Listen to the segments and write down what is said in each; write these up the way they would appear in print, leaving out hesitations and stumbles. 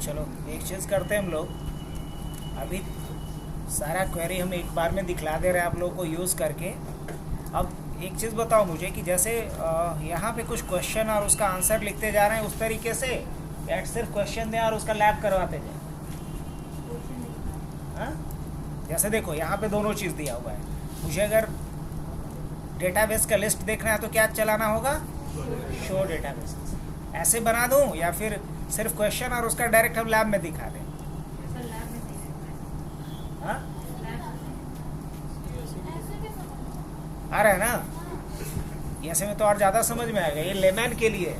चलो एक चीज़ करते हैं हम लोग, अभी सारा क्वेरी हम एक बार में दिखला दे रहे हैं आप लोगों को यूज़ करके। अब एक चीज़ बताओ मुझे कि जैसे यहाँ पे कुछ क्वेश्चन और उसका आंसर लिखते जा रहे हैं उस तरीके से, या सिर्फ क्वेश्चन दें और उसका लैब करवाते जाए? हाँ, जैसे देखो यहाँ पे दोनों चीज़ दिया हुआ है। मुझे अगर डेटाबेस का लिस्ट देखना है तो क्या चलाना होगा? Show database. ऐसे बना दूँ या फिर सिर्फ क्वेश्चन और उसका डायरेक्ट हम लैब में दिखा दें? हाँ, आ रहा है ना? ऐसे में तो और ज़्यादा समझ में आएगा। ये लेमैन के लिए है,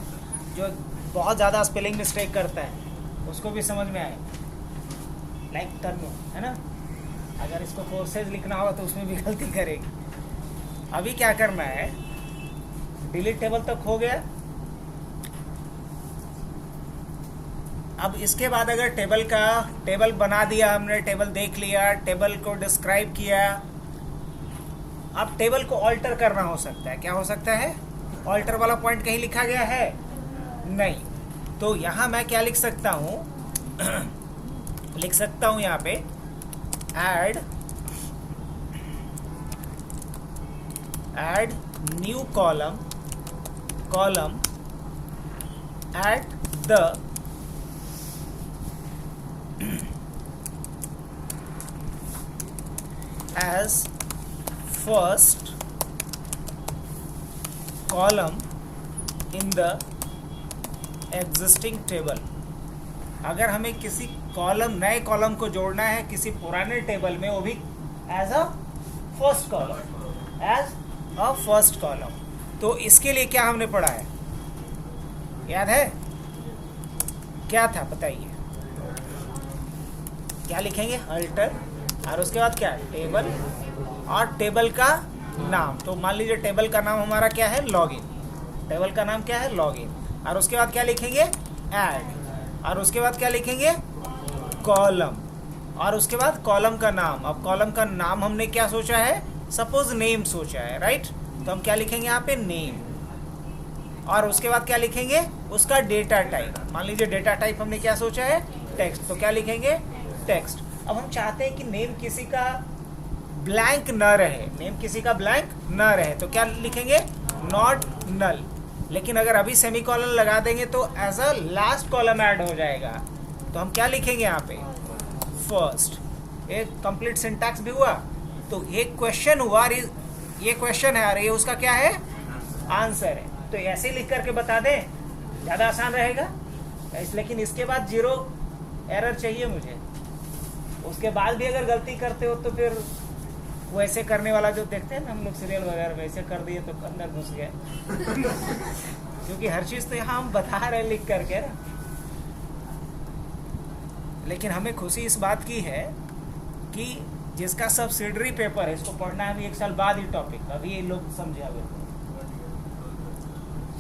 जो बहुत ज़्यादा स्पेलिंग मिस्टेक करता है उसको भी समझ में आएगा। लाइक तन्नू है ना, अगर इसको फोर्सेज लिखना होगा तो उसमें भी गलती करेगी। अभी क्या करना है, डिलीट टेबल तक हो गया। अब इसके बाद अगर टेबल बना दिया हमने, टेबल देख लिया, टेबल को डिस्क्राइब किया, अब टेबल को ऑल्टर करना हो सकता है। क्या हो सकता है? ऑल्टर वाला पॉइंट कहीं लिखा गया है? नहीं। तो यहाँ मैं क्या लिख सकता हूँ? लिख सकता हूँ यहाँ पे add new column at the as first column in the existing table। अगर हमें किसी नए कॉलम को जोड़ना है किसी पुराने टेबल में, वो भी एज अ फर्स्ट कॉलम, तो इसके लिए क्या हमने पढ़ा है? याद है क्या था? बताइए क्या लिखेंगे? अल्टर, और उसके बाद क्या? टेबल, और टेबल का नाम। तो मान लीजिए टेबल का नाम हमारा क्या है? लॉगिन। टेबल का नाम क्या है? लॉगिन। और उसके बाद क्या लिखेंगे? ऐड। और उसके बाद क्या लिखेंगे? कॉलम। और उसके बाद कॉलम का नाम। अब कॉलम का नाम हमने क्या सोचा है? सपोज नेम सोचा है, राइट? तो हम क्या लिखेंगे यहाँ पे? नेम। और उसके बाद क्या लिखेंगे? उसका डेटा टाइप। मान लीजिए डेटा टाइप हमने क्या सोचा है? टेक्स्ट। तो क्या लिखेंगे? टेक्स्ट। अब हम चाहते हैं कि नेम किसी का ब्लैंक न रहे, तो क्या लिखेंगे? Not null. लेकिन अगर अभी सेमीकोलन लगा देंगे तो as a last column add हो जाएगा। तो हम क्या लिखेंगे यहाँ पे? फर्स्ट। एक कंप्लीट सिंटैक्स भी हुआ। तो एक क्वेश्चन हुआ और ये क्वेश्चन है और ये उसका क्या है? आंसर है। तो ऐसे लिख करके बता दें, ज़्यादा आसान रहेगा। लेकिन इसके बाद 0 एरर चाहिए मुझे। उसके बाद भी अगर गलती करते हो तो फिर वैसे करने वाला जो देखते हैं ना हम लोग सीरियल वगैरह, वैसे कर दिए तो अंदर घुस गए। क्योंकि हर चीज़ तो यहाँ हम बता रहे हैं लिख करके ना। लेकिन हमें खुशी इस बात की है कि जिसका सब्सिडरी पेपर है, इसको पढ़ना है अभी 1 साल बाद ही टॉपिक, अभी ये लोग समझे। अभी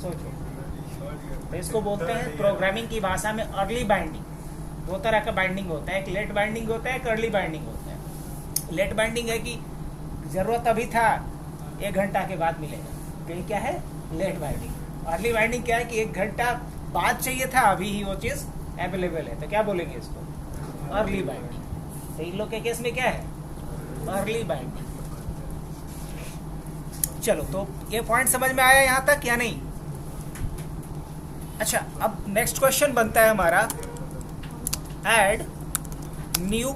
सोचो, तो इसको बोलते हैं प्रोग्रामिंग की भाषा में अर्ली बाइंडिंग। 2 तरह का बाइंडिंग होता है, एक लेट बाइंडिंग होता है, एक अर्ली बाइंडिंग होता है। लेट बाइंडिंग है कि ज़रूरत अभी था, 1 घंटा के बाद मिलेगा, तो ये क्या है? Late binding. अर्ली बाइंडिंग क्या है कि 1 घंटा बाद चाहिए था, अभी ही वो चीज़ अवेलेबल है, तो क्या बोलेंगे इसको? Early binding. तो इन लोग के केस में क्या है? Early binding. चलो, तो ये पॉइंट समझ में आया यहाँ तक या नहीं? अच्छा, अब नेक्स्ट क्वेश्चन बनता है हमारा add new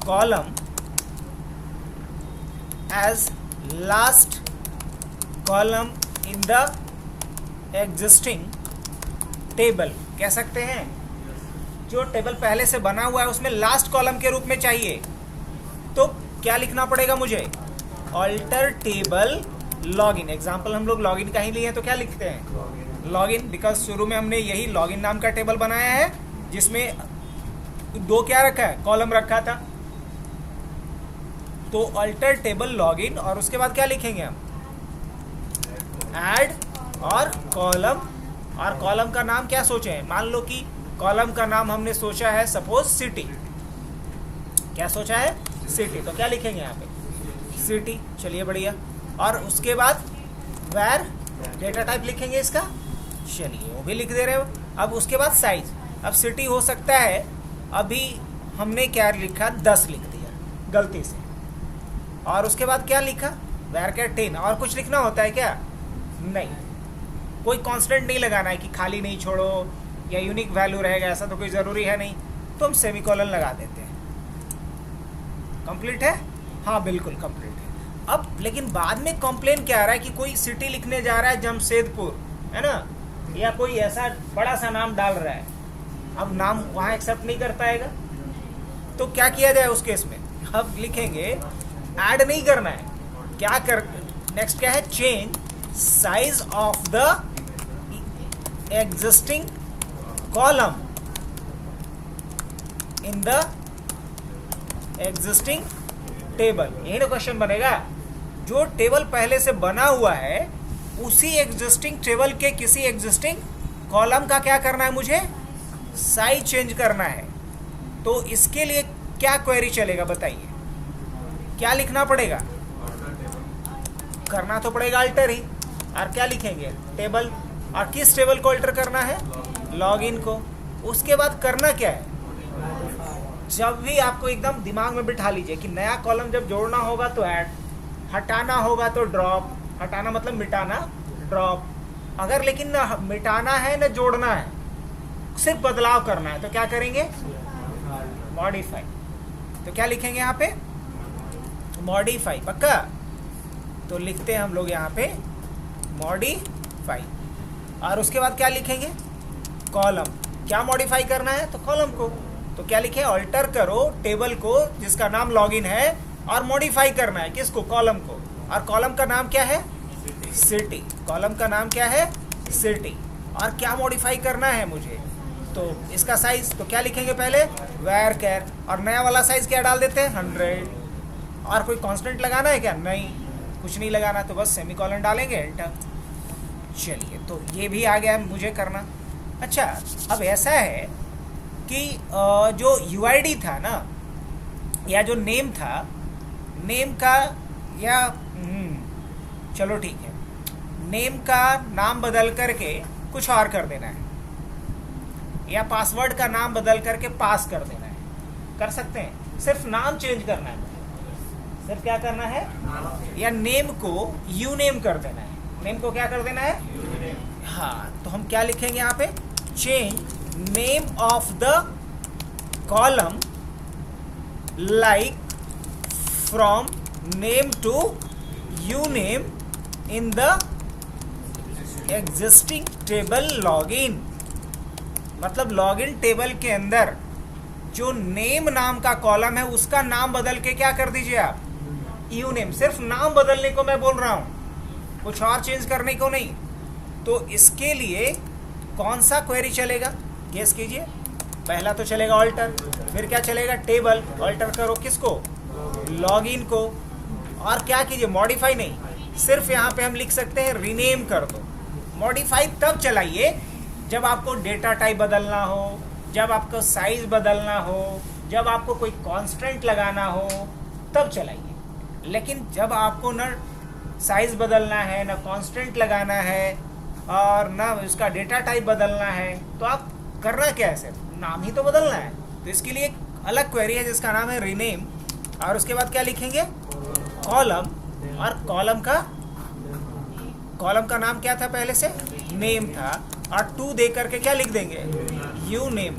column as last column in the existing table. कह सकते हैं जो टेबल पहले से बना हुआ है उसमें लास्ट कॉलम के रूप में चाहिए। तो क्या लिखना पड़ेगा मुझे? Alter table login. एग्जाम्पल हम लोग लॉगिन का ही लिए हैं, तो क्या लिखते हैं? लॉगिन। बिकॉज शुरू में हमने यही लॉगिन नाम का टेबल बनाया है जिसमें 2 क्या रखा है? कॉलम रखा था। तो ऑल्टर टेबल लॉगिन, और उसके बाद क्या लिखेंगे हम? ऐड और कॉलम। और कॉलम का नाम क्या सोचे हैं? मान लो कि कॉलम का नाम हमने सोचा है सपोज सिटी। क्या सोचा है? सिटी। तो क्या लिखेंगे यहाँ पे? सिटी। चलिए बढ़िया। और उसके बाद वेर डेटा टाइप लिखेंगे इसका, चलिए वो भी लिख दे रहे हो। अब उसके बाद साइज, अब सिटी हो सकता है, अभी हमने क्या लिखा 10 लिख दिया गलती से, और उसके बाद क्या लिखा वेर कैर 10, और कुछ लिखना होता है क्या? नहीं, कोई कांस्टेंट नहीं लगाना है कि खाली नहीं छोड़ो या यूनिक वैल्यू रहेगा, ऐसा तो कोई ज़रूरी है नहीं, तो हम सेमीकोलन लगा देते हैं। कंप्लीट है? हाँ बिल्कुल कंप्लीट है। अब लेकिन बाद में कंप्लेन क्या आ रहा है कि कोई सिटी लिखने जा रहा है जमशेदपुर, है ना, या कोई ऐसा बड़ा सा नाम डाल रहा है, अब नाम वहाँ एक्सेप्ट नहीं कर पाएगा, तो क्या किया जाए उस केस में? अब लिखेंगे ऐड नहीं करना है, क्या कर नेक्स्ट क्या है, change size of the existing column in the existing table. यही ना क्वेश्चन बनेगा, जो टेबल पहले से बना हुआ है उसी एग्जिस्टिंग टेबल के किसी एग्जिस्टिंग कॉलम का क्या करना है, मुझे साइज चेंज करना है। तो इसके लिए क्या क्वेरी चलेगा बताइए, क्या लिखना पड़ेगा? करना तो पड़ेगा अल्टर ही, और क्या लिखेंगे टेबल, और किस टेबल को अल्टर करना है? लॉगिन को। उसके बाद करना क्या है, जब भी आपको एकदम दिमाग में बिठा लीजिए कि नया कॉलम जब जोड़ना होगा तो ऐड, हटाना होगा तो ड्रॉप, हटाना मतलब मिटाना, ड्रॉप। अगर लेकिन न मिटाना है न जोड़ना है, सिर्फ बदलाव करना है, तो क्या करेंगे? मॉडिफाई। तो क्या लिखेंगे यहाँ पे? मॉडिफाई। पक्का? तो लिखते हैं हम लोग यहाँ पे मॉडिफाई, और उसके बाद क्या लिखेंगे? कॉलम। क्या मॉडिफाई करना है? तो कॉलम को। तो क्या लिखे? ऑल्टर करो टेबल को जिसका नाम लॉगिन है, और मॉडिफाई करना है किसको? कॉलम को। और कॉलम का नाम क्या है? सिटी। कॉलम का नाम क्या है? सिटी। और क्या मॉडिफाई करना है मुझे? तो इसका साइज। तो क्या लिखेंगे पहले? वेर कैर, और नया वाला साइज क्या डाल देते हैं? 100। और कोई कांस्टेंट लगाना है क्या? नहीं, कुछ नहीं लगाना, तो बस सेमीकोलन डालेंगे, एंटर। चलिए, तो ये भी आ गया मुझे करना। अच्छा, अब ऐसा है कि जो यूआईडी था ना, या जो नेम था, नेम का या चलो ठीक है, नेम का नाम बदल करके कुछ और कर देना है, या पासवर्ड का नाम बदल करके पास कर देना है, कर सकते हैं। सिर्फ नाम चेंज करना है, सिर्फ क्या करना है, या नेम को यू नेम कर देना है। नेम को क्या कर देना है? हाँ, तो हम क्या लिखेंगे यहाँ पे? Change name of the column like from name to u name in the existing table login. मतलब लॉगिन टेबल के अंदर जो नेम नाम का कॉलम है उसका नाम बदल के क्या कर दीजिए आप? You name. सिर्फ नाम बदलने को मैं बोल रहा हूं, कुछ और चेंज करने को नहीं। तो इसके लिए कौन सा क्वेरी चलेगा? गेस कीजिए। पहला तो चलेगा ऑल्टर, फिर क्या चलेगा? टेबल। ऑल्टर करो किसको? लॉगिन को। और क्या कीजिए? मॉडिफाई नहीं, सिर्फ यहाँ पे हम लिख सकते हैं रीनेम कर दो। मॉडिफाई तब चलाइए जब आपको डेटा टाइप बदलना हो, जब आपको साइज बदलना हो, जब आपको कोई कांस्टेंट लगाना हो, तब चलाइए। लेकिन जब आपको न साइज बदलना है, न कांस्टेंट लगाना है, और न उसका डेटा टाइप बदलना है, तो आप करना क्या है? सिर्फ नाम ही तो बदलना है। तो इसके लिए एक अलग क्वेरी है जिसका नाम है रीनेम। और उसके बाद क्या लिखेंगे? कॉलम। और कॉलम का नाम क्या था? पहले से नेम था, और 2 दे करके क्या लिख देंगे? You name.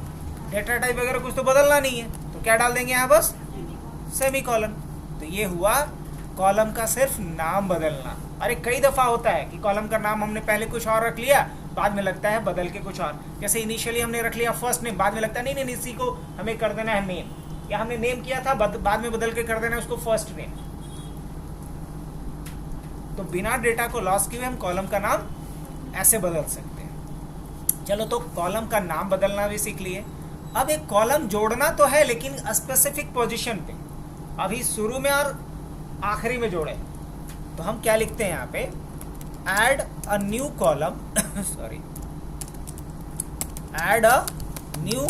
डेटा टाइप वगैरह कुछ तो बदलना नहीं है, तो क्या डाल देंगे यहाँ? बस सेमीकोलन। तो ये हुआ कॉलम का सिर्फ नाम बदलना। अरे कई दफ़ा होता है कि कॉलम का नाम हमने पहले कुछ और रख लिया, बाद में लगता है बदल के कुछ और। जैसे इनिशियली हमने रख लिया फर्स्ट नेम, बाद में लगता है नहीं इसी को हमें कर देना है नेम, या हमने नेम किया था बाद में बदल के कर देना है उसको फर्स्ट नेम। तो बिना डेटा को लॉस किए हम कॉलम का नाम ऐसे बदल सकते हैं। चलो, तो कॉलम का नाम बदलना भी सीख लिए। अब एक कॉलम जोड़ना तो है, लेकिन स्पेसिफिक पोजीशन पे, अभी शुरू में और आखिरी में जोड़े। तो हम क्या लिखते हैं यहाँ पे? Add a new column sorry, add a new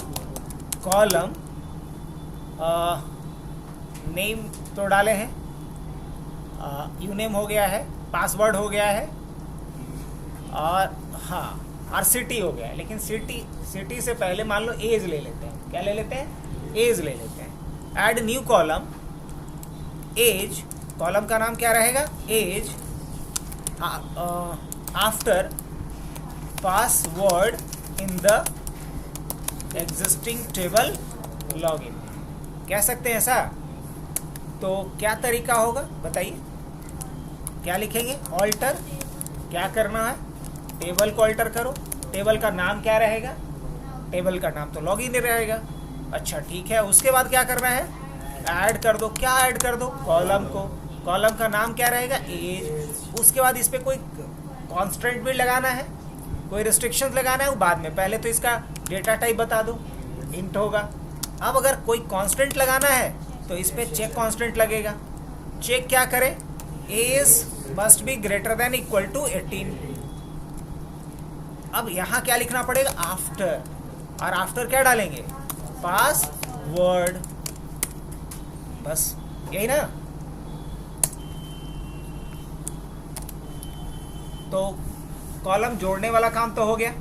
column. Name तो डाले हैं, यू नेम हो गया है, पासवर्ड हो गया है, और हाँ और सिटी हो गया, लेकिन सिटी से पहले मान लो एज ले लेते हैं। क्या ले लेते हैं? एज ले लेते हैं। Add new column age, column का नाम क्या रहेगा? Age, after password in the existing table login. कह सकते हैं ऐसा? तो क्या तरीका होगा बताइए, क्या लिखेंगे? ऑल्टर, क्या करना है? टेबल को ऑल्टर करो। टेबल का नाम क्या रहेगा? टेबल का नाम तो लॉगिन ही रहेगा। अच्छा ठीक है, उसके बाद क्या करना है? ऐड कर दो। क्या ऐड कर दो? कॉलम को। कॉलम का नाम क्या रहेगा? एज। उसके बाद इस पर कोई कॉन्स्टेंट भी लगाना है, कोई रिस्ट्रिक्शंस लगाना है वो बाद में, पहले तो इसका डेटा टाइप बता दो, इंट होगा। अब अगर कोई कांस्टेंट लगाना है तो इस पे चेक कांस्टेंट लगेगा। चेक क्या करे? Age must be greater than equal to 18। अब यहां क्या लिखना पड़ेगा? आफ्टर, और आफ्टर क्या डालेंगे? पासवर्ड। बस यही ना। तो कॉलम जोड़ने वाला काम तो हो गया।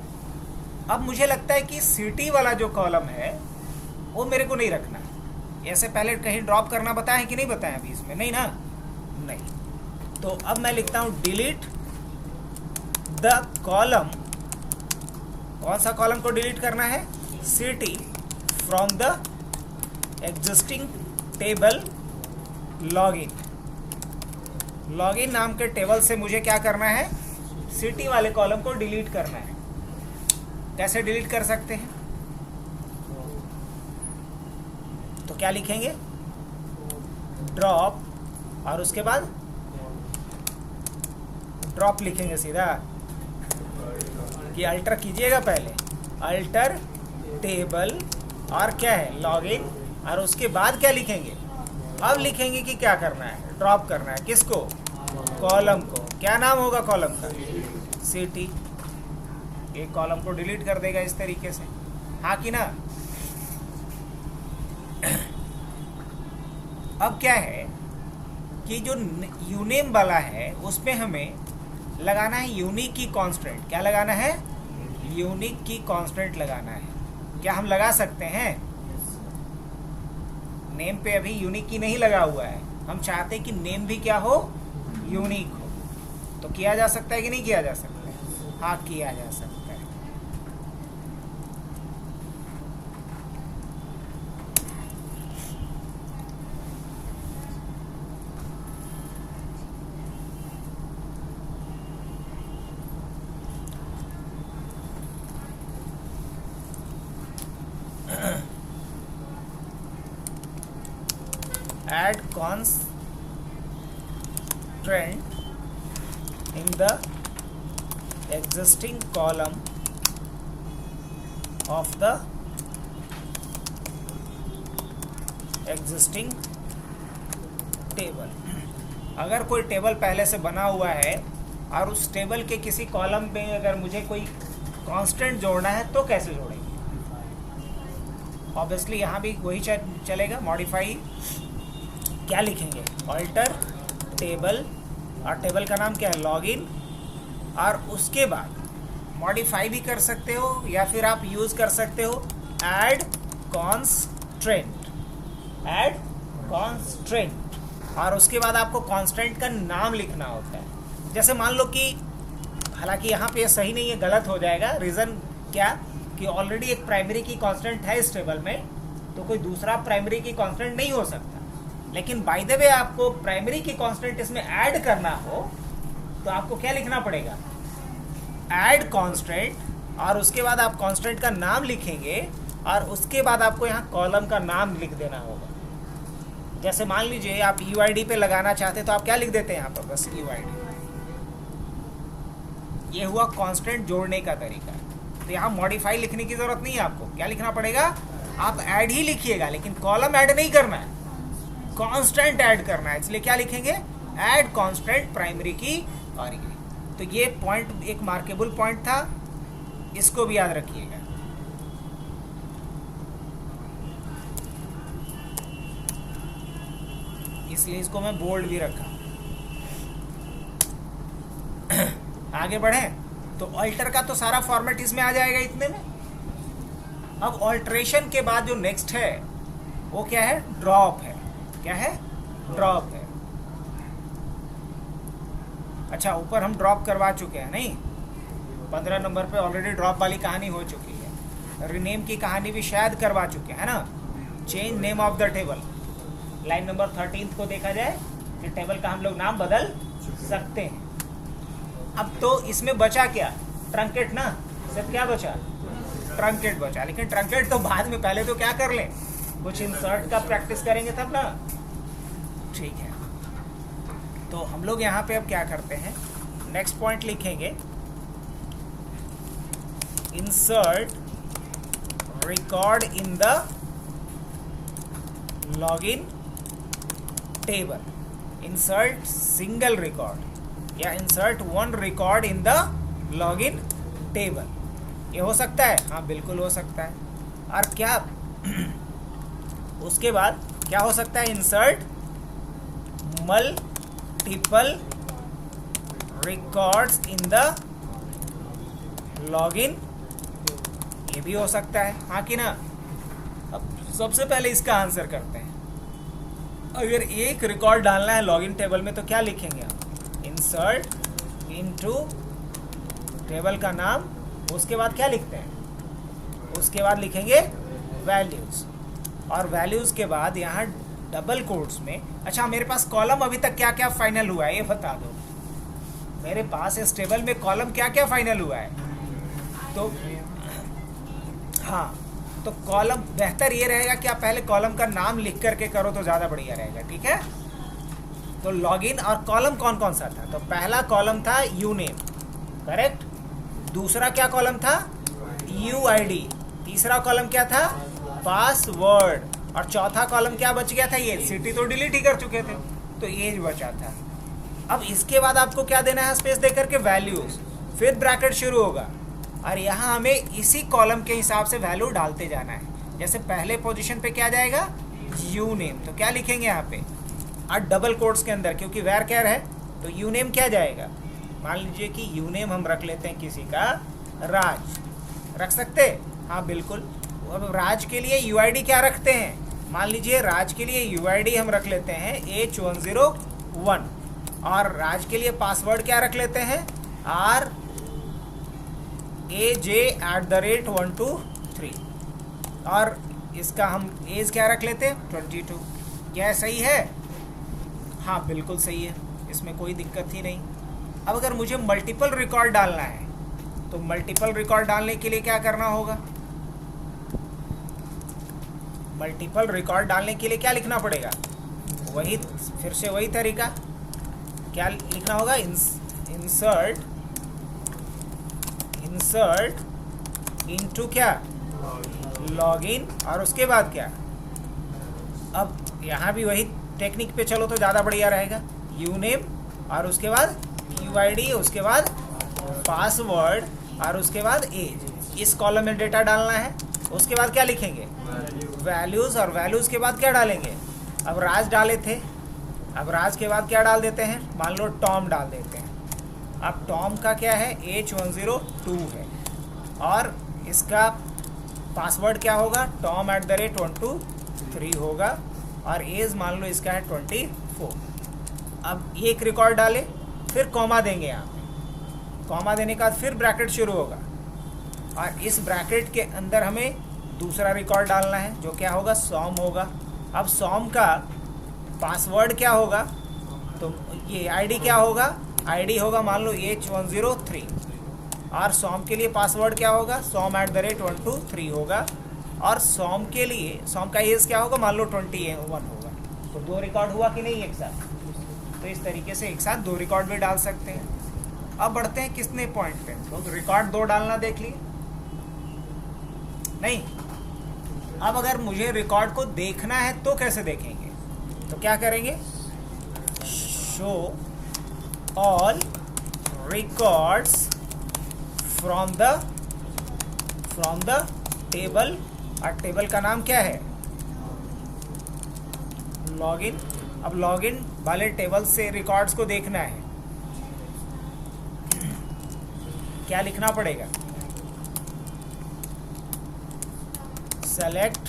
अब मुझे लगता है कि सिटी वाला जो कॉलम है वो मेरे को नहीं रखना है। ऐसे पहले कहीं ड्रॉप करना बताया है कि नहीं बताया अभी इसमें? नहीं ना, नहीं। तो अब मैं लिखता हूं डिलीट द कॉलम। कौन सा कॉलम को डिलीट करना है? City from the existing table login. Login नाम के टेबल से मुझे क्या करना है? सिटी वाले कॉलम को डिलीट करना है। कैसे डिलीट कर सकते हैं? तो क्या लिखेंगे? ड्रॉप, और उसके बाद ड्रॉप लिखेंगे सीधा, कि अल्टर कीजिएगा पहले, अल्टर टेबल और क्या है? लॉगिन। और उसके बाद क्या लिखेंगे? अब लिखेंगे कि क्या करना है? ड्रॉप करना है। किसको? कॉलम को। क्या नाम होगा कॉलम का? सिटी। एक कॉलम को डिलीट कर देगा इस तरीके से, हाँ कि ना? अब क्या है कि जो यूनेम वाला है उसमें हमें लगाना है यूनिक की कांस्टेंट। क्या लगाना है? यूनिक की कांस्टेंट लगाना है। क्या हम लगा सकते हैं? नेम पे अभी यूनिक की नहीं लगा हुआ है, हम चाहते हैं कि नेम भी क्या हो? यूनिक हो। तो किया जा सकता है कि नहीं किया जा सकता है? हाँ, किया जा सकता है। Add constraint in the existing column of the existing table। अगर कोई टेबल पहले से बना हुआ है और उस टेबल के किसी कॉलम में अगर मुझे कोई कांस्टेंट जोड़ना है तो कैसे जोड़ेंगे? ऑब्वियसली यहाँ भी वही चलेगा, मॉडिफाई। क्या लिखेंगे? ऑल्टर टेबल, और टेबल का नाम क्या है? लॉगिन। और उसके बाद मॉडिफाई भी कर सकते हो या फिर आप यूज़ कर सकते हो ऐड कॉन्स्ट्रेंट। ऐड कॉन्स्ट्रेंट, और उसके बाद आपको कॉन्स्टेंट का नाम लिखना होता है। जैसे मान लो कि, हालांकि यहाँ पे ये सही नहीं है, गलत हो जाएगा। रीज़न क्या? कि ऑलरेडी एक प्राइमरी की कांस्टेंट है इस टेबल में, तो कोई दूसरा प्राइमरी की कांस्टेंट नहीं हो सकता। लेकिन बाय द वे आपको प्राइमरी की कांस्टेंट इसमें ऐड करना हो तो आपको क्या लिखना पड़ेगा? ऐड कांस्टेंट, और उसके बाद आप कांस्टेंट का नाम लिखेंगे और उसके बाद आपको यहाँ कॉलम का नाम लिख देना होगा। जैसे मान लीजिए आप यूआईडी पे लगाना चाहते तो आप क्या लिख देते हैं यहाँ पर? बस यूआईडी। ये हुआ कांस्टेंट जोड़ने का तरीका। तो यहाँ मॉडिफाई लिखने की जरूरत नहीं है आपको। क्या लिखना पड़ेगा? आप ऐड ही लिखिएगा, लेकिन कॉलम ऐड नहीं करना है, कांस्टेंट ऐड करना है। इसलिए क्या लिखेंगे? ऐड कांस्टेंट प्राइमरी की और की। तो ये पॉइंट एक मार्केबल पॉइंट था, इसको भी याद रखिएगा। इसलिए इसको मैं बोल्ड भी रखा। आगे बढ़े। तो ऑल्टर का तो सारा फॉर्मेट इसमें आ जाएगा इतने में। अब ऑल्ट्रेशन के बाद जो नेक्स्ट है वो क्या है, ड्रॉप है। क्या है, ड्रॉप है। अच्छा, ऊपर हम ड्रॉप करवा चुके हैं, नहीं 15 नंबर पे ऑलरेडी ड्रॉप वाली कहानी हो चुकी है। रीनेम की कहानी भी शायद करवा चुके हैं ना, change name of the table. Line number 13 को देखा जाए कि टेबल का हम लोग नाम बदल सकते हैं। अब तो इसमें बचा क्या, ट्रंकेट ना, सिर्फ क्या बचा, ट्रंकेट बचा। लेकिन ट्रंकेट तो बाद में, पहले तो क्या कर लें, कुछ इंसर्ट का प्रैक्टिस करेंगे तब ना। ठीक है, तो हम लोग यहाँ पे अब क्या करते हैं, नेक्स्ट पॉइंट लिखेंगे, insert record in the login table. Insert single record या insert one record in the login table. ये हो सकता है, हाँ बिल्कुल हो सकता है। और क्या उसके बाद क्या हो सकता है, insert multiple records in the login, ये भी हो सकता है, हाँ कि ना। अब सबसे पहले इसका आंसर करते हैं। अगर एक रिकॉर्ड डालना है लॉगिन टेबल में तो क्या लिखेंगे हम, इंसर्ट इनटू टेबल का नाम, उसके बाद क्या लिखते हैं, उसके बाद लिखेंगे वैल्यूज, और वैल्यूज के बाद यहाँ डबल कोट्स में। अच्छा, मेरे पास कॉलम अभी तक क्या क्या फाइनल हुआ है ये बता दो, मेरे पास इस टेबल में कॉलम क्या क्या फाइनल हुआ है। तो हाँ, तो कॉलम बेहतर ये रहेगा कि आप पहले कॉलम का नाम लिख करके करो तो ज़्यादा बढ़िया रहेगा, ठीक है। तो लॉगिन और कॉलम कौन कौन सा था, तो पहला कॉलम था यू नेम, करेक्ट। दूसरा क्या कॉलम था, यू आई डी। तीसरा कॉलम क्या था, पासवर्ड। और चौथा कॉलम क्या बच गया था, ये सिटी तो डिलीट ही कर चुके थे, तो एज बचा था। अब इसके बाद आपको क्या देना है, स्पेस दे करके वैल्यूज, फिर ब्रैकेट शुरू होगा, और यहाँ हमें इसी कॉलम के हिसाब से वैल्यू डालते जाना है। जैसे पहले पोजीशन पे क्या जाएगा, यू नेम, तो क्या लिखेंगे यहाँ पे, और डबल कोट्स के अंदर, क्योंकि वेर कैर है तो यू नेम क्या जाएगा, मान लीजिए कि यू नेम हम रख लेते हैं किसी का राज, रख सकते, हाँ बिल्कुल। अब राज के लिए यू आई डी क्या रखते हैं, मान लीजिए राज के लिए यू आई डी हम रख लेते हैं H101, और राज के लिए पासवर्ड क्या रख लेते हैं, RAJ@123, और इसका हम एज क्या रख लेते हैं 22। क्या सही है, हाँ बिल्कुल सही है, इसमें कोई दिक्कत ही नहीं। अब अगर मुझे मल्टीपल रिकॉर्ड डालना है तो मल्टीपल रिकॉर्ड डालने के लिए क्या करना होगा, मल्टीपल रिकॉर्ड डालने के लिए क्या लिखना पड़ेगा, वही फिर से वही तरीका, क्या लिखना होगा, इंसर्ट इनटू क्या, लॉगिन, और उसके बाद क्या। अब यहाँ भी वही टेक्निक पे चलो तो ज़्यादा बढ़िया रहेगा, यू नेम और उसके बाद यू आई डी, उसके बाद पासवर्ड और उसके बाद एज, इस कॉलम में डेटा डालना है। उसके बाद क्या लिखेंगे, वैल्यूज़, और वैल्यूज़ के बाद क्या डालेंगे, अब राज डाले थे, अब राज के बाद क्या डाल देते हैं, मान लो टॉम डाल देते हैं। अब टॉम का क्या है, H102 है, और इसका पासवर्ड क्या होगा, tom@123 होगा, और एज मान लो इसका है 24। अब एक रिकॉर्ड डाले, फिर कॉमा देंगे यहाँ पे, कॉमा देने के बाद फिर ब्रैकेट शुरू होगा, और इस ब्रैकेट के अंदर हमें दूसरा रिकॉर्ड डालना है जो क्या होगा, सॉम होगा। अब सॉम का पासवर्ड क्या होगा, तो ये आईडी क्या होगा, आईडी होगा मान लो H103, और सॉम के लिए पासवर्ड क्या होगा, som@123 होगा, और सॉम के लिए सॉम का एज क्या होगा, मान लो 21 होगा। तो दो रिकॉर्ड हुआ कि नहीं एक साथ, तो इस तरीके से एक साथ दो रिकॉर्ड भी डाल सकते हैं। अब बढ़ते हैं कितने पॉइंट पे, तो रिकॉर्ड दो डालना देख लिए नहीं। अब अगर मुझे रिकॉर्ड को देखना है तो कैसे देखेंगे, तो क्या करेंगे, show all records from the table, और टेबल का नाम क्या है, लॉगिन। अब लॉगिन वाले टेबल से रिकॉर्ड्स को देखना है, क्या लिखना पड़ेगा? Select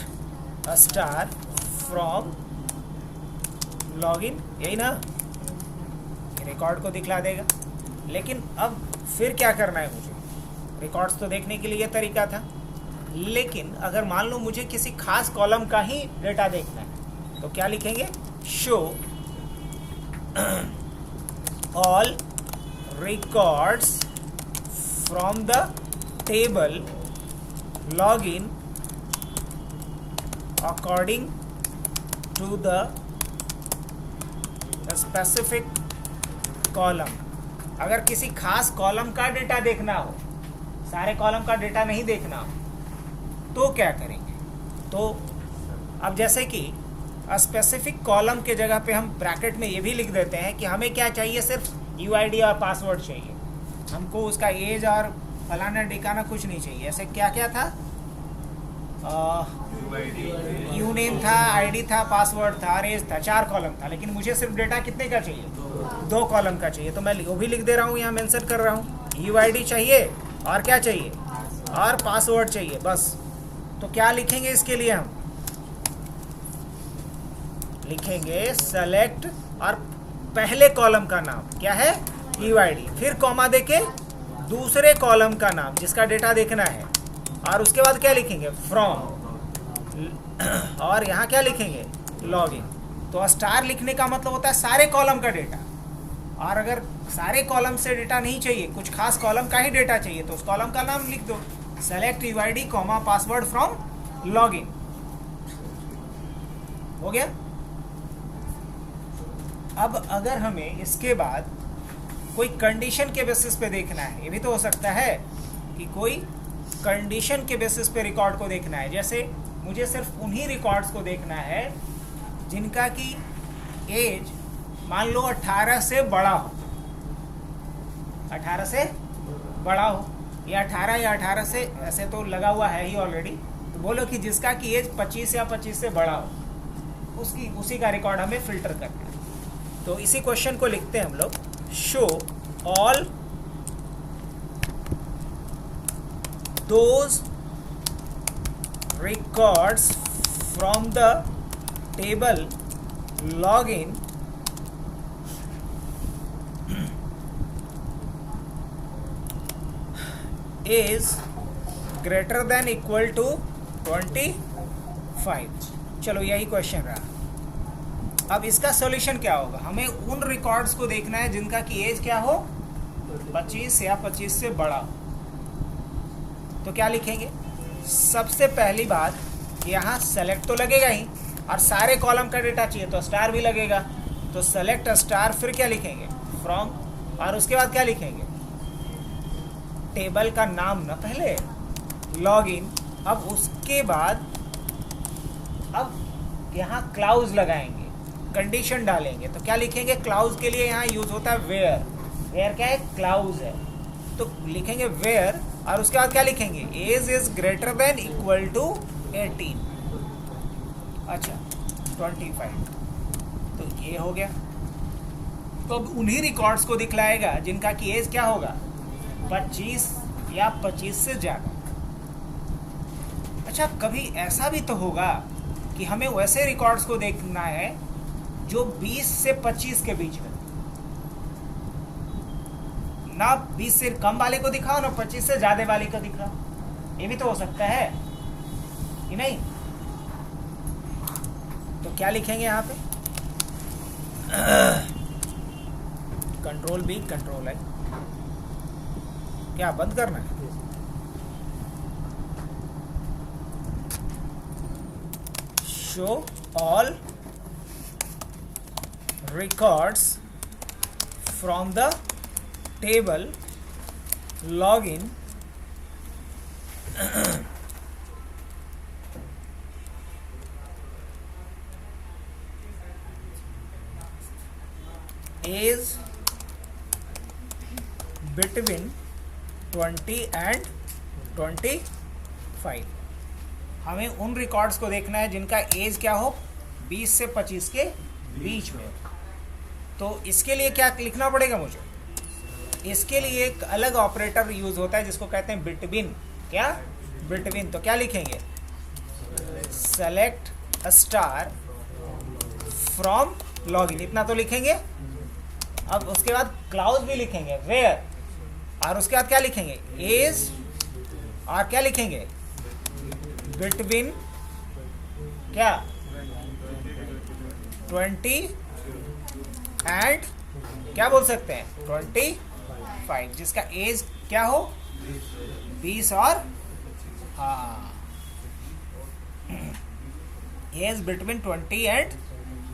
a star from login, यही ना? रिकॉर्ड को दिखला देगा। लेकिन अब फिर क्या करना है मुझे? रिकॉर्ड्स तो देखने के लिए ये तरीका था, लेकिन अगर मान लो मुझे किसी खास कॉलम का ही डेटा देखना है तो क्या लिखेंगे? Show all records from the table login according to the specific column. अगर किसी खास कॉलम का डेटा देखना हो, सारे कॉलम का डेटा नहीं देखना हो, तो क्या करेंगे? तो अब जैसे कि स्पेसिफिक कॉलम के जगह पे हम ब्रैकेट में ये भी लिख देते हैं कि हमें क्या चाहिए, सिर्फ यूआईडी और पासवर्ड चाहिए, हमको उसका एज और फलाना ठिकाना कुछ नहीं चाहिए। ऐसे क्या क्या था? यू नेम था, आईडी था, पासवर्ड था और एज था, 4 कॉलम था। लेकिन मुझे सिर्फ डेटा कितने का चाहिए? 2 कॉलम का चाहिए। तो मैं वो भी लिख दे रहा हूँ, यहाँ मेंशन कर रहा हूँ, यूआईडी चाहिए और क्या चाहिए? और पासवर्ड चाहिए, बस। तो क्या लिखेंगे इसके लिए? हम लिखेंगे सेलेक्ट और पहले कॉलम का नाम क्या है? यूआईडी, फिर कॉमा देके दूसरे कॉलम का नाम जिसका डेटा देखना है, और उसके बाद क्या लिखेंगे? फ्रॉम, और यहाँ क्या लिखेंगे? लॉगिन। तो स्टार लिखने का मतलब होता है सारे कॉलम का डेटा, और अगर सारे कॉलम से डेटा नहीं चाहिए, कुछ खास कॉलम का ही डेटा चाहिए, तो उस कॉलम का नाम लिख दो, select UID comma password from login. हो गया? अब अगर हमें इसके बाद कोई कंडीशन के बेसिस पे देखना है, ये भी तो हो सकता है कि कोई कंडीशन के बेसिस पे रिकॉर्ड को देखना है। जैसे मुझे सिर्फ उन्हीं रिकॉर्ड्स को देखना है जिनका की एज मान लो 18 से बड़ा हो, 18 से बड़ा हो, या 18 या 18 से, ऐसे तो लगा हुआ है ही ऑलरेडी, तो बोलो कि जिसका की एज 25 या 25 से बड़ा हो, उसी का रिकॉर्ड हमें फिल्टर करना है। तो इसी क्वेश्चन को लिखते हैं हम लोग, show all those records from the table login is greater than equal to 25। चलो यही क्वेश्चन रहा। अब इसका सॉल्यूशन क्या होगा? हमें उन रिकॉर्ड्स को देखना है जिनका की एज क्या हो? 25 या 25 से बड़ा हो। तो क्या लिखेंगे? सबसे पहली बात, यहाँ सेलेक्ट तो लगेगा ही, और सारे कॉलम का डेटा चाहिए तो स्टार भी लगेगा। तो सेलेक्ट स्टार, फिर क्या लिखेंगे? फ्रॉम, और उसके बाद क्या लिखेंगे? टेबल का नाम ना पहले, लॉगिन। अब उसके बाद अब यहाँ क्लाउज लगाएंगे, कंडीशन डालेंगे। तो क्या लिखेंगे? क्लाउज के लिए यहाँ यूज होता है वेयर। वेयर क्या है? क्लाउज है। तो लिखेंगे वेयर, और उसके बाद क्या लिखेंगे? Age is greater than equal to 18, अच्छा 25। तो ये हो गया। तो अब उन्हीं रिकॉर्ड्स को दिखलाएगा जिनका की एज क्या होगा? 25 या 25 से ज़्यादा। अच्छा, कभी ऐसा भी तो होगा कि हमें वैसे रिकॉर्ड्स को देखना है जो 20 से 25 के बीच में, ना 20 से कम वाले को दिखाओ ना 25 से ज़्यादा वाले को दिखाओ। ये भी तो हो सकता है कि नहीं? तो क्या लिखेंगे यहाँ पे? कंट्रोल बी, कंट्रोल आई, क्या बंद करना है? Show all records from the table login age between 20 and 25। हमें उन रिकॉर्ड्स को देखना है जिनका एज क्या हो? 20 से 25 के बीच में। तो इसके लिए क्या लिखना पड़ेगा मुझे? इसके लिए एक अलग ऑपरेटर यूज होता है जिसको कहते हैं बिटवीन। क्या? बिटवीन। तो क्या लिखेंगे? Select a star from login, इतना तो लिखेंगे। अब उसके बाद क्लाउज भी लिखेंगे, वेयर, और उसके बाद क्या लिखेंगे? इज, और क्या लिखेंगे? बिटवीन क्या? 20 एंड क्या बोल सकते हैं? 25, जिसका एज क्या हो? 20 और हाँ, एज बिटवीन 20 एंड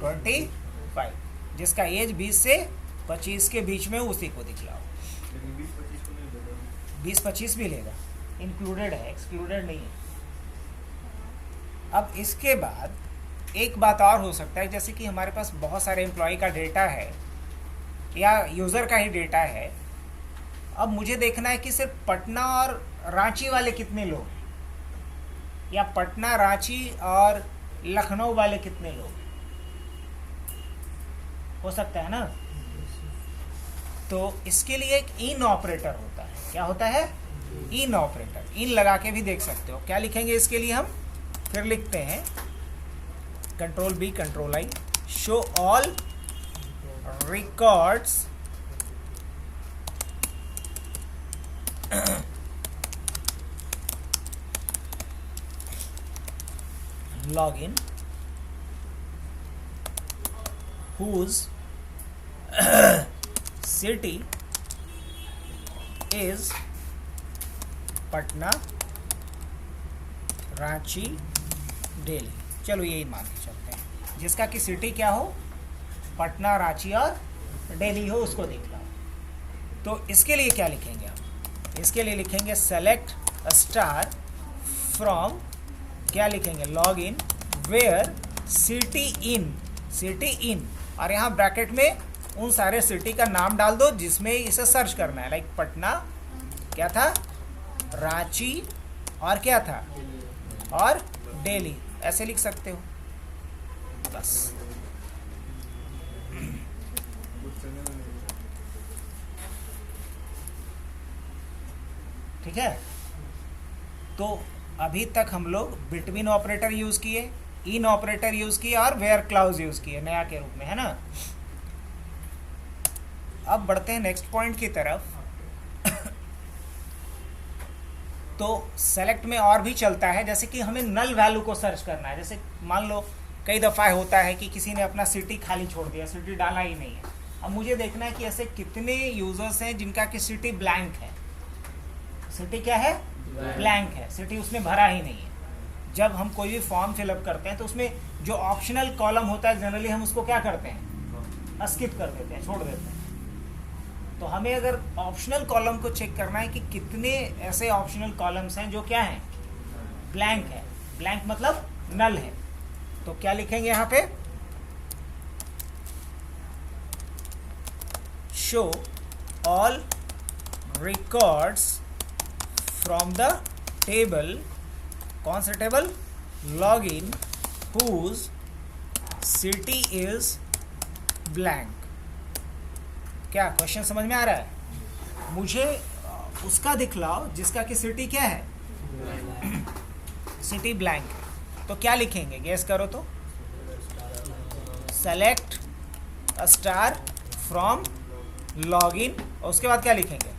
25, जिसका एज 20 से 25 के बीच में, उसी को दिखलाओ। 20-25 भी लेगा, इंक्लूडेड है, एक्सक्लूडेड नहीं है। अब इसके बाद एक बात और हो सकता है, जैसे कि हमारे पास बहुत सारे एम्प्लॉय का डेटा है या यूज़र का ही डेटा है। अब मुझे देखना है कि सिर्फ पटना और रांची वाले कितने लोग, या पटना, रांची और लखनऊ वाले कितने लोग, हो सकता है ना। तो इसके लिए एक इन ऑपरेटर होता है। क्या होता है? इन ऑपरेटर। इन लगा के भी देख सकते हो। क्या लिखेंगे इसके लिए हम? फिर लिखते हैं control b control i, show all records login whose city is Patna, Ranchi, Delhi. चलो यही मान के चलते हैं, जिसका कि सिटी क्या हो? पटना, रांची और दिल्ली हो, उसको देख लो। तो इसके लिए क्या लिखेंगे हम? इसके लिए लिखेंगे सेलेक्ट अ स्टार फ्रॉम, क्या लिखेंगे? Log in where city in, city in, और यहाँ ब्रैकेट में उन सारे सिटी का नाम डाल दो जिसमें इसे सर्च करना है। लाइक पटना, क्या था? रांची, और क्या था? और दिल्ली, ऐसे लिख सकते हो बस। ठीक है। तो अभी तक हम लोग बिटवीन ऑपरेटर यूज किए, इन ऑपरेटर यूज किए और वेयर क्लाउज यूज किए नया के रूप में, है ना। अब बढ़ते हैं नेक्स्ट पॉइंट की तरफ। तो सेलेक्ट में और भी चलता है, जैसे कि हमें नल वैल्यू को सर्च करना है। जैसे मान लो कई दफ़ा होता है कि किसी ने अपना सिटी खाली छोड़ दिया, सिटी डाला ही नहीं है। अब मुझे देखना है कि ऐसे कितने यूजर्स हैं जिनका कि सिटी ब्लैंक है। सिटी क्या है? ब्लैंक है, सिटी उसने भरा ही नहीं है। जब हम कोई भी फॉर्म फिलअप करते हैं तो उसमें जो ऑप्शनल कॉलम होता है जनरली हम उसको क्या करते हैं? स्किप कर देते हैं, छोड़ देते हैं। तो हमें अगर ऑप्शनल कॉलम को चेक करना है कि कितने ऐसे ऑप्शनल कॉलम्स हैं जो क्या हैं? ब्लैंक है। ब्लैंक मतलब नल है। तो क्या लिखेंगे यहाँ पे? Show all records from the table, कौन सा table? Log in whose city is blank. क्या क्वेश्चन समझ में आ रहा है? मुझे उसका दिखलाओ जिसका कि सिटी क्या है? City blank. तो क्या लिखेंगे? गेस करो तो। Select a star from log in, और उसके बाद क्या लिखेंगे?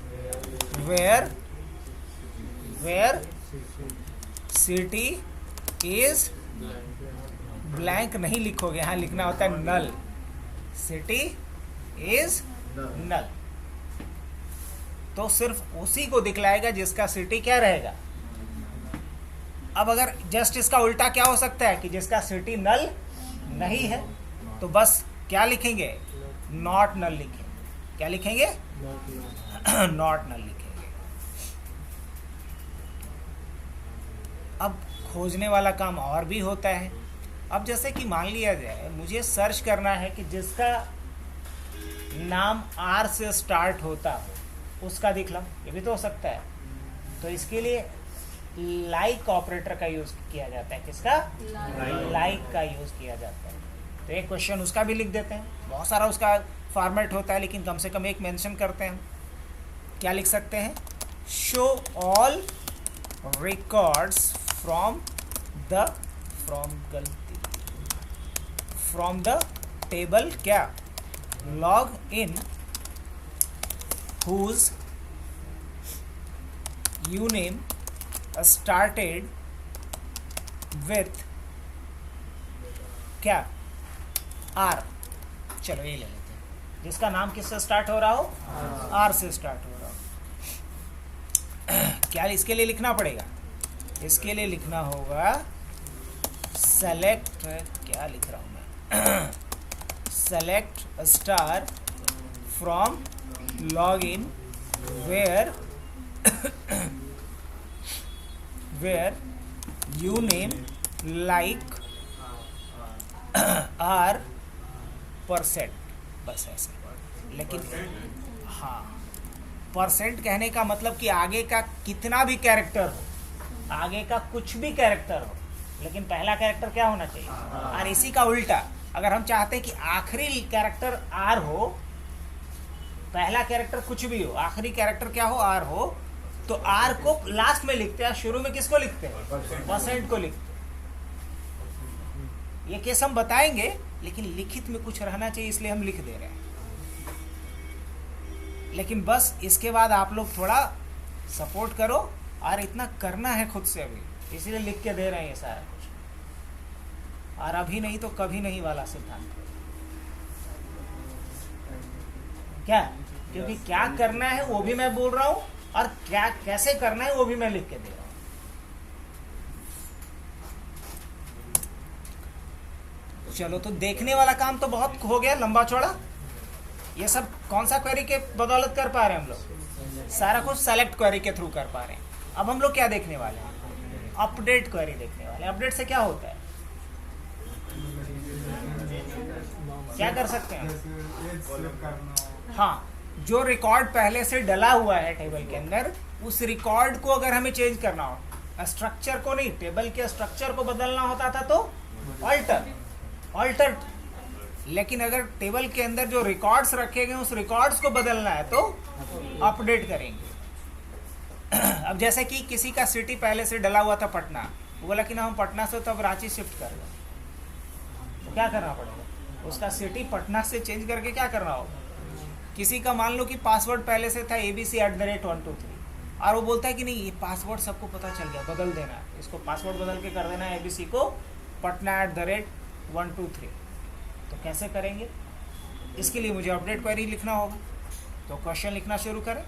वेयर सिटी इज ब्लैंक नहीं लिखोगे, यहाँ लिखना होता है नल। City is null. तो सिर्फ उसी को दिखलाएगा जिसका सिटी क्या रहेगा। अब अगर जस्ट इसका उल्टा क्या हो सकता है कि जिसका सिटी नल नहीं है, तो बस क्या लिखेंगे? नॉट नल लिखेंगे। क्या लिखेंगे? नॉट नल लिखेंगे। अब खोजने वाला काम और भी होता है। अब जैसे कि मान लिया जाए मुझे सर्च करना है कि जिसका नाम आर से स्टार्ट होता हो उसका दिखला, ये भी तो हो सकता है। तो इसके लिए लाइक ऑपरेटर का यूज किया जाता है। किसका? लाइक का यूज किया जाता है। तो एक क्वेश्चन उसका भी लिख देते हैं। बहुत सारा उसका फॉर्मेट होता है, लेकिन कम से कम एक मेंशन करते हैं। क्या लिख सकते हैं, show all records from the table क्या, login whose uname started with क्या, R। चलो ये ले लेते हैं, जिसका नाम किससे स्टार्ट हो रहा हो, R से स्टार्ट हो रहा हो। क्या इसके लिए लिखना पड़ेगा, इसके लिए लिखना होगा सेलेक्ट, क्या लिख रहा हूं मैं, select star from login where you name like R %, बस ऐसे। लेकिन हाँ, परसेंट कहने का मतलब कि आगे का कितना भी कैरेक्टर हो, आगे का कुछ भी कैरेक्टर हो, लेकिन पहला कैरेक्टर क्या होना चाहिए, और इसी का उल्टा, अगर हम चाहते हैं कि आखिरी कैरेक्टर R हो, पहला कैरेक्टर कुछ भी हो, आखिरी कैरेक्टर क्या हो, R हो, तो R को लास्ट में लिखते हैं, शुरू में किसको लिखते हैं, परसेंट को लिखते हैं। ये केस हम बताएंगे, लेकिन लिखित में कुछ रहना चाहिए, इसलिए हम लिख दे रहे हैं। लेकिन बस इसके बाद आप लोग थोड़ा सपोर्ट करो, और इतना करना है खुद से अभी, इसलिए लिख के दे रहे हैं ये सारा कुछ। और अभी नहीं तो कभी नहीं वाला सिद्धांत क्या, क्योंकि क्या करना है वो भी मैं बोल रहा हूं, और क्या कैसे करना है वो भी मैं लिख के दे रहा हूं। चलो, तो देखने वाला काम तो बहुत हो गया, लंबा चौड़ा। ये सब कौन सा क्वेरी के बदौलत कर पा रहे हैं हम लोग, सारा कुछ सेलेक्ट क्वेरी के थ्रू कर पा रहे हैं। अब हम लोग क्या देखने वाले हैं, अपडेट क्वेरी देखने वाले हैं। अपडेट से क्या होता है, क्या कर सकते हैं, हाँ, जो रिकॉर्ड पहले से डला हुआ है टेबल के अंदर, उस रिकॉर्ड को अगर हमें चेंज करना हो, स्ट्रक्चर को नहीं, टेबल के स्ट्रक्चर को बदलना होता था तो ऑल्टर, लेकिन अगर टेबल के अंदर जो रिकॉर्ड्स रखे गए उस रिकॉर्ड्स को बदलना है तो अपडेट करेंगे। अब जैसे कि किसी का सिटी पहले से डला हुआ था पटना, वो बोला कि ना हम पटना से तो अब रांची शिफ्ट कर गए, तो क्या करना पड़ेगा, उसका सिटी पटना से चेंज करके क्या करना होगा। किसी का मान लो कि पासवर्ड पहले से था abc@123, और वो बोलता है कि नहीं, ये पासवर्ड सबको पता चल गया, बदल देना है, इसको पासवर्ड बदल के कर देना है abc को patna@123। तो कैसे करेंगे, इसके लिए मुझे अपडेट क्वेरी लिखना होगा। तो क्वेश्चन लिखना शुरू करें।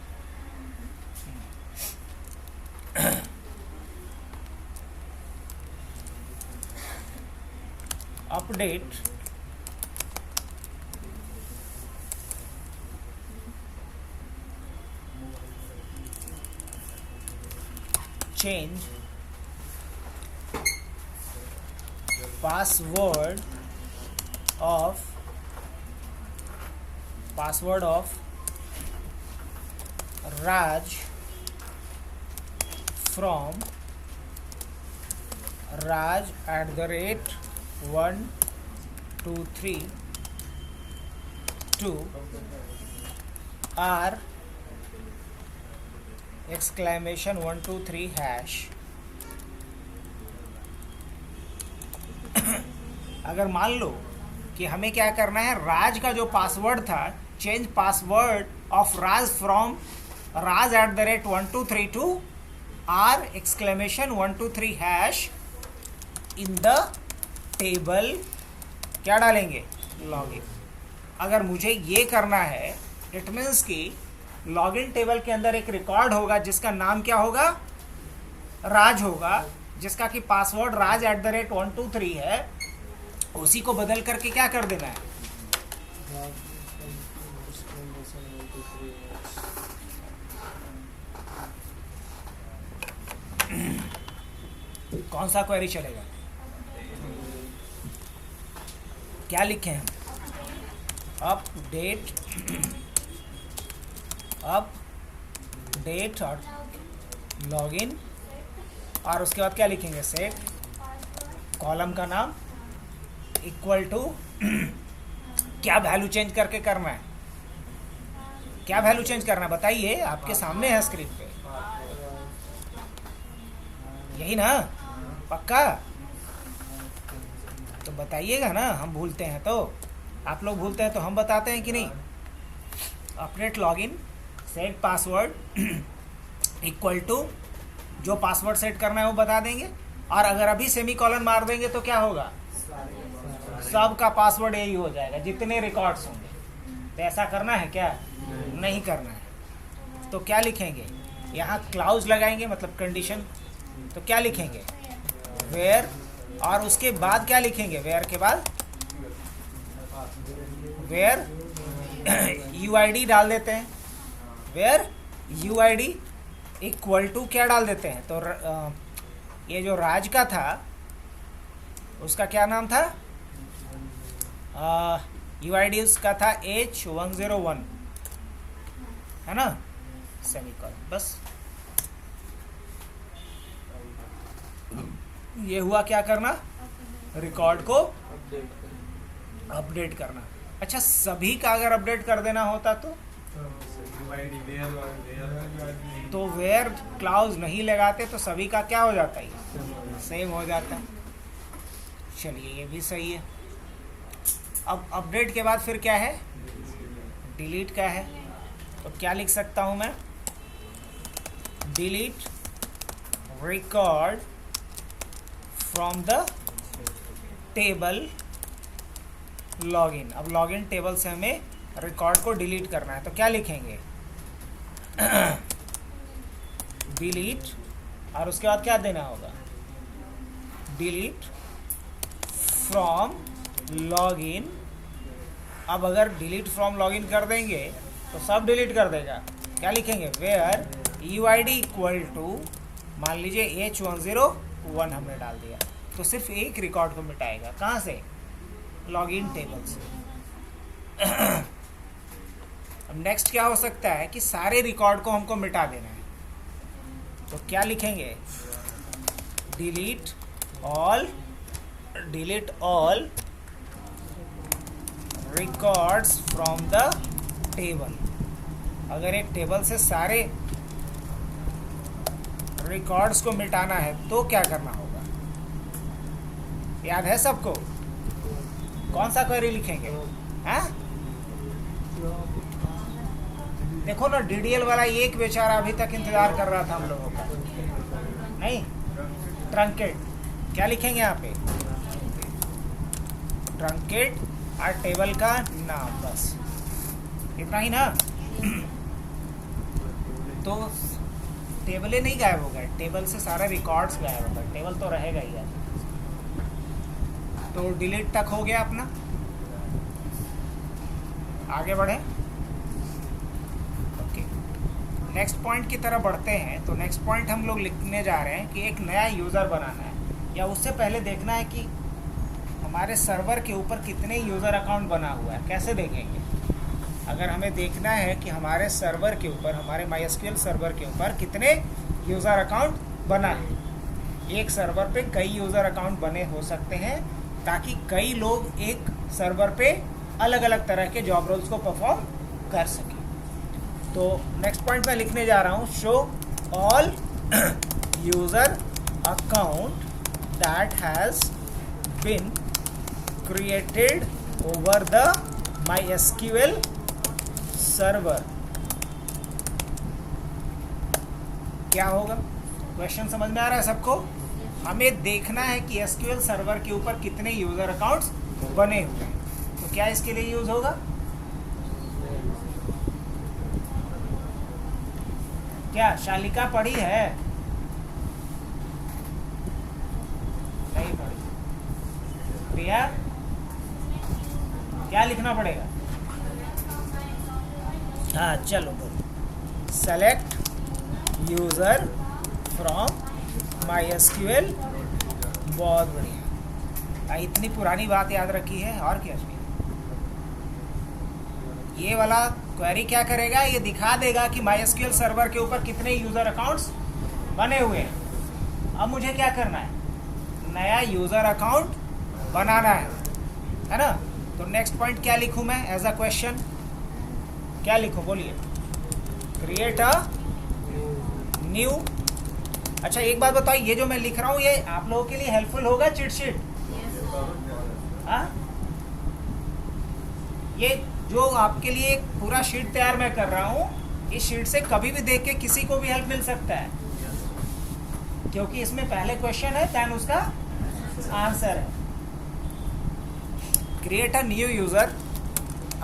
Update change password of Raj from Raj@123 to R !123#। अगर मान लो कि हमें क्या करना है, राज का जो पासवर्ड था, change password of Raj from Raj@123 to R !123# in the table, क्या डालेंगे, लॉगिन। अगर मुझे ये करना है, इट मीन्स कि लॉगिन टेबल के अंदर एक रिकॉर्ड होगा जिसका नाम क्या होगा, राज होगा, जिसका कि पासवर्ड Raj@123 है, उसी को बदल करके क्या कर देना है, कौन सा क्वेरी चलेगा, क्या लिखे हम, अपडेट और लॉगिन, और उसके बाद क्या लिखेंगे, सेट कॉलम का नाम इक्वल टू क्या वैल्यू चेंज करके करना है, क्या वैल्यू चेंज करना बताइए, आपके सामने है स्क्रीन पे, यही ना, पक्का? तो बताइएगा ना, हम भूलते हैं तो, आप लोग भूलते हैं तो हम बताते हैं कि नहीं। Update login set password equal to जो पासवर्ड सेट करना है वो बता देंगे, और अगर अभी सेमीकोलन मार देंगे तो क्या होगा, सबका पासवर्ड यही हो जाएगा जितने रिकॉर्ड्स होंगे। तो ऐसा करना है क्या? नहीं करना है। तो क्या लिखेंगे यहाँ, क्लाउज लगाएंगे मतलब कंडीशन। तो क्या लिखेंगे, वेयर, और उसके बाद क्या लिखेंगे, वेयर के बाद वेयर यूआईडी डाल देते हैं, वेयर यूआईडी इक्वल टू क्या डाल देते हैं। तो ये जो राज का था उसका क्या नाम था, यूआईडी उसका था H101, है ना, सेमीकोलन। बस ये हुआ क्या करना, रिकॉर्ड को अपडेट करना। अच्छा, सभी का अगर अपडेट कर देना होता तो वेयर क्लाउज नहीं लगाते तो सभी का क्या हो जाता है, सेम हो जाता है। चलिए ये भी सही है। अब अपडेट के बाद फिर क्या है, डिलीट का है। तो क्या लिख सकता हूं मैं, delete record from the table login. अब लॉगिन टेबल से हमें रिकॉर्ड को डिलीट करना है, तो क्या लिखेंगे, डिलीट, और उसके बाद क्या देना होगा, डिलीट फ्रॉम लॉगिन। अब अगर डिलीट फ्रॉम लॉगिन कर देंगे तो सब डिलीट कर देगा। क्या लिखेंगे, वेयर यूआईडी इक्वल टू, मान लीजिए H101 हमने डाल दिया, तो सिर्फ एक रिकॉर्ड को मिटाएगा। कहाँ से, लॉगिन टेबल से। अब नेक्स्ट क्या हो सकता है कि सारे रिकॉर्ड को हमको मिटा देना है, तो क्या लिखेंगे, delete all records from the table. अगर एक टेबल से सारे रिकॉर्ड्स को मिटाना है तो क्या करना होगा, याद है सबको, कौन सा क्वेरी लिखेंगे, हैं? देखो ना, डीडीएल वाला एक बेचारा अभी तक इंतजार कर रहा था हम लोगों का, नहीं, ट्रंकेट। क्या लिखेंगे यहाँ पे, ट्रंकेट और टेबल का नाम, बस इतना ही ना। तो टेबल नहीं गायब हो गए, टेबल से सारे रिकॉर्ड्स गायब हो गए, टेबल तो रहेगा ही यार। तो डिलीट तक हो गया अपना, आगे बढ़े। ओके, नेक्स्ट पॉइंट की तरफ बढ़ते हैं। तो नेक्स्ट पॉइंट हम लोग लिखने जा रहे हैं कि एक नया यूज़र बनाना है, या उससे पहले देखना है कि हमारे सर्वर के ऊपर कितने यूज़र अकाउंट बना हुआ है। कैसे देखेंगे, अगर हमें देखना है कि हमारे सर्वर के ऊपर, हमारे MySQL सर्वर के ऊपर कितने यूज़र अकाउंट बना है। एक सर्वर पे कई यूज़र अकाउंट बने हो सकते हैं, ताकि कई लोग एक सर्वर पे अलग अलग तरह के जॉब रोल्स को परफॉर्म कर सकें। तो नेक्स्ट पॉइंट मैं लिखने जा रहा हूँ, show all user account that has been created over the MySQL server. क्या होगा, क्वेश्चन समझ में आ रहा है सबको? हमें देखना है कि SQL सर्वर के ऊपर कितने यूजर अकाउंट्स बने हुए हैं। तो क्या इसके लिए यूज होगा, क्या शालिका पढ़ी है, नहीं पढ़ी, प्रिया क्या लिखना पड़ेगा, हाँ चलो बोलो, सेलेक्ट यूज़र फ्रॉम MySQL। बहुत बढ़िया, इतनी पुरानी बात याद रखी है, और क्या चाहिए। ये वाला क्वेरी क्या करेगा, ये दिखा देगा कि MySQL सर्वर के ऊपर कितने यूज़र अकाउंट्स बने हुए हैं। अब मुझे क्या करना है, नया यूज़र अकाउंट बनाना है ना। तो नेक्स्ट पॉइंट क्या लिखूँ मैं एज अ क्वेश्चन, क्या लिखूँ बोलिए। Create a new. अच्छा एक बात बताओ, ये जो मैं लिख रहा हूँ ये आप लोगों के लिए हेल्पफुल होगा चीट शीट? हाँ, ये जो आपके लिए एक पूरा शीट तैयार मैं कर रहा हूँ, इस शीट से कभी भी देख के किसी को भी हेल्प मिल सकता है, क्योंकि इसमें पहले क्वेश्चन है देन उसका आंसर है। Create a new user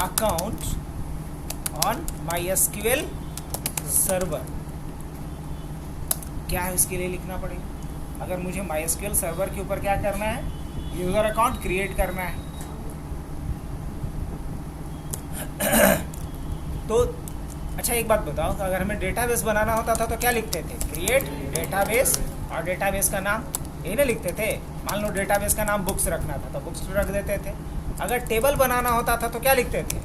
account on MySQL server. क्या है उसके लिए लिखना पड़ेगा? अगर मुझे MySQL सर्वर के ऊपर क्या करना है, यूजर अकाउंट क्रिएट करना है तो अच्छा एक बात बताओ, अगर हमें डेटाबेस बनाना होता था तो क्या लिखते थे? क्रिएट डेटाबेस, और डेटाबेस का नाम यही ना लिखते थे। मान लो डेटाबेस का नाम बुक्स रखना था तो बुक्स रख देते थे। अगर टेबल बनाना होता था तो क्या लिखते थे?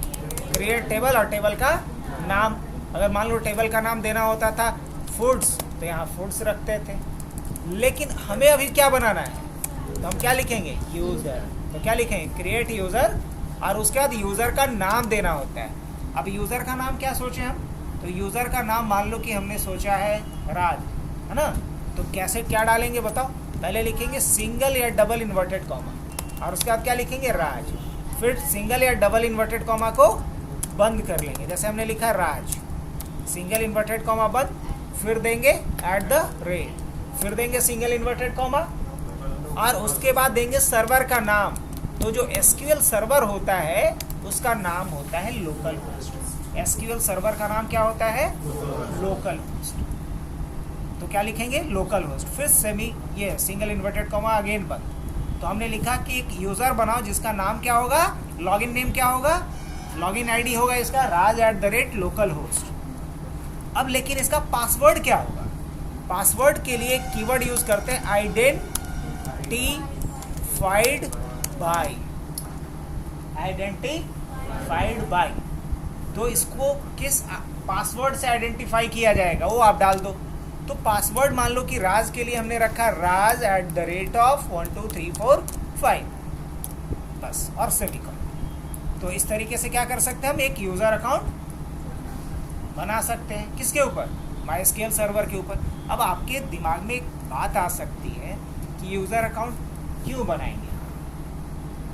क्रिएट टेबल, और टेबल का नाम। अगर मान लो टेबल का नाम देना होता था फूड्स तो यहाँ फूड्स रखते थे। लेकिन हमें अभी क्या बनाना है तो हम क्या लिखेंगे? यूज़र। तो क्या लिखेंगे? क्रिएट यूज़र, और उसके बाद यूज़र का नाम देना होता है। अब यूज़र का नाम क्या सोचे हम? तो यूज़र का नाम मान लो कि हमने सोचा है राज, है ना? तो कैसे क्या डालेंगे बताओ? पहले लिखेंगे सिंगल या डबल इन्वर्टेड कॉमा, और उसके बाद क्या लिखेंगे? राज। फिर सिंगल या डबल इन्वर्टेड कॉमा को बंद कर लेंगे, जैसे हमने लिखा राज, सिंगल इन्वर्टेड कॉमा बंद, फिर देंगे एट द रेट, फिर देंगे सिंगल इन्वर्टेड कॉमा, और उसके बाद देंगे सर्वर का नाम। तो जो SQL सर्वर होता है उसका नाम होता है लोकल होस्ट। SQL सर्वर का नाम क्या होता है? Local host. तो क्या लिखेंगे? लोकल होस्ट, फिर सेमी ये सिंगल इन्वर्टेड कॉमा अगेन बंद। तो हमने लिखा कि एक यूज़र बनाओ जिसका नाम क्या होगा? लॉगिन नेम क्या होगा? लॉगिन ID होगा इसका raj@localhost। अब लेकिन इसका पासवर्ड क्या होगा? पासवर्ड के लिए कीवर्ड यूज करते हैं आइडेंटिफाइड बाय। तो इसको किस पासवर्ड से आइडेंटिफाई किया जाएगा वो आप डाल दो। तो पासवर्ड मान लो कि राज के लिए हमने रखा raj@12345 बस, और सेमीकोलन। तो इस तरीके से क्या कर सकते हैं हम? एक यूजर अकाउंट बना सकते हैं। किसके ऊपर? MySQL सर्वर के ऊपर। अब आपके दिमाग में एक बात आ सकती है कि यूज़र अकाउंट क्यों बनाएंगे?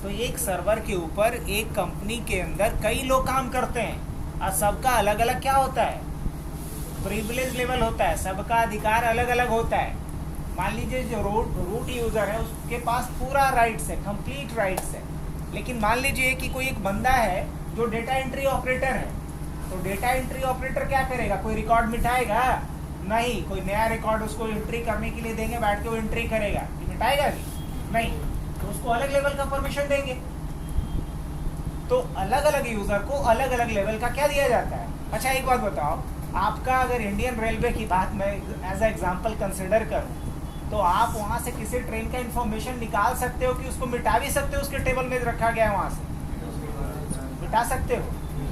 तो एक सर्वर के ऊपर एक कंपनी के अंदर कई लोग काम करते हैं, और सबका अलग अलग क्या होता है? प्रिविलेज लेवल होता है, सबका अधिकार अलग अलग होता है। मान लीजिए जो रूट यूज़र है उसके पास पूरा राइट्स है, कंप्लीट राइट्स है। लेकिन मान लीजिए कि कोई एक बंदा है जो डेटा एंट्री ऑपरेटर है, तो डेटा एंट्री ऑपरेटर क्या करेगा? कोई रिकॉर्ड मिटाएगा? नहीं। कोई नया रिकॉर्ड उसको एंट्री करने के लिए देंगे, बैठ के वो एंट्री करेगा, मिटाएगा भी नहीं। तो उसको अलग लेवल का परमिशन देंगे। तो अलग अलग यूजर को अलग अलग लेवल का क्या दिया जाता है? अच्छा एक बात बताओ, आपका अगर इंडियन रेलवे की बात मैं एज ए एग्जाम्पल कंसिडर करूँ, तो आप वहाँ से किसी ट्रेन का इंफॉर्मेशन निकाल सकते हो कि उसको मिटा भी सकते हो? उसके टेबल में रखा गया है वहाँ से मिटा सकते हो?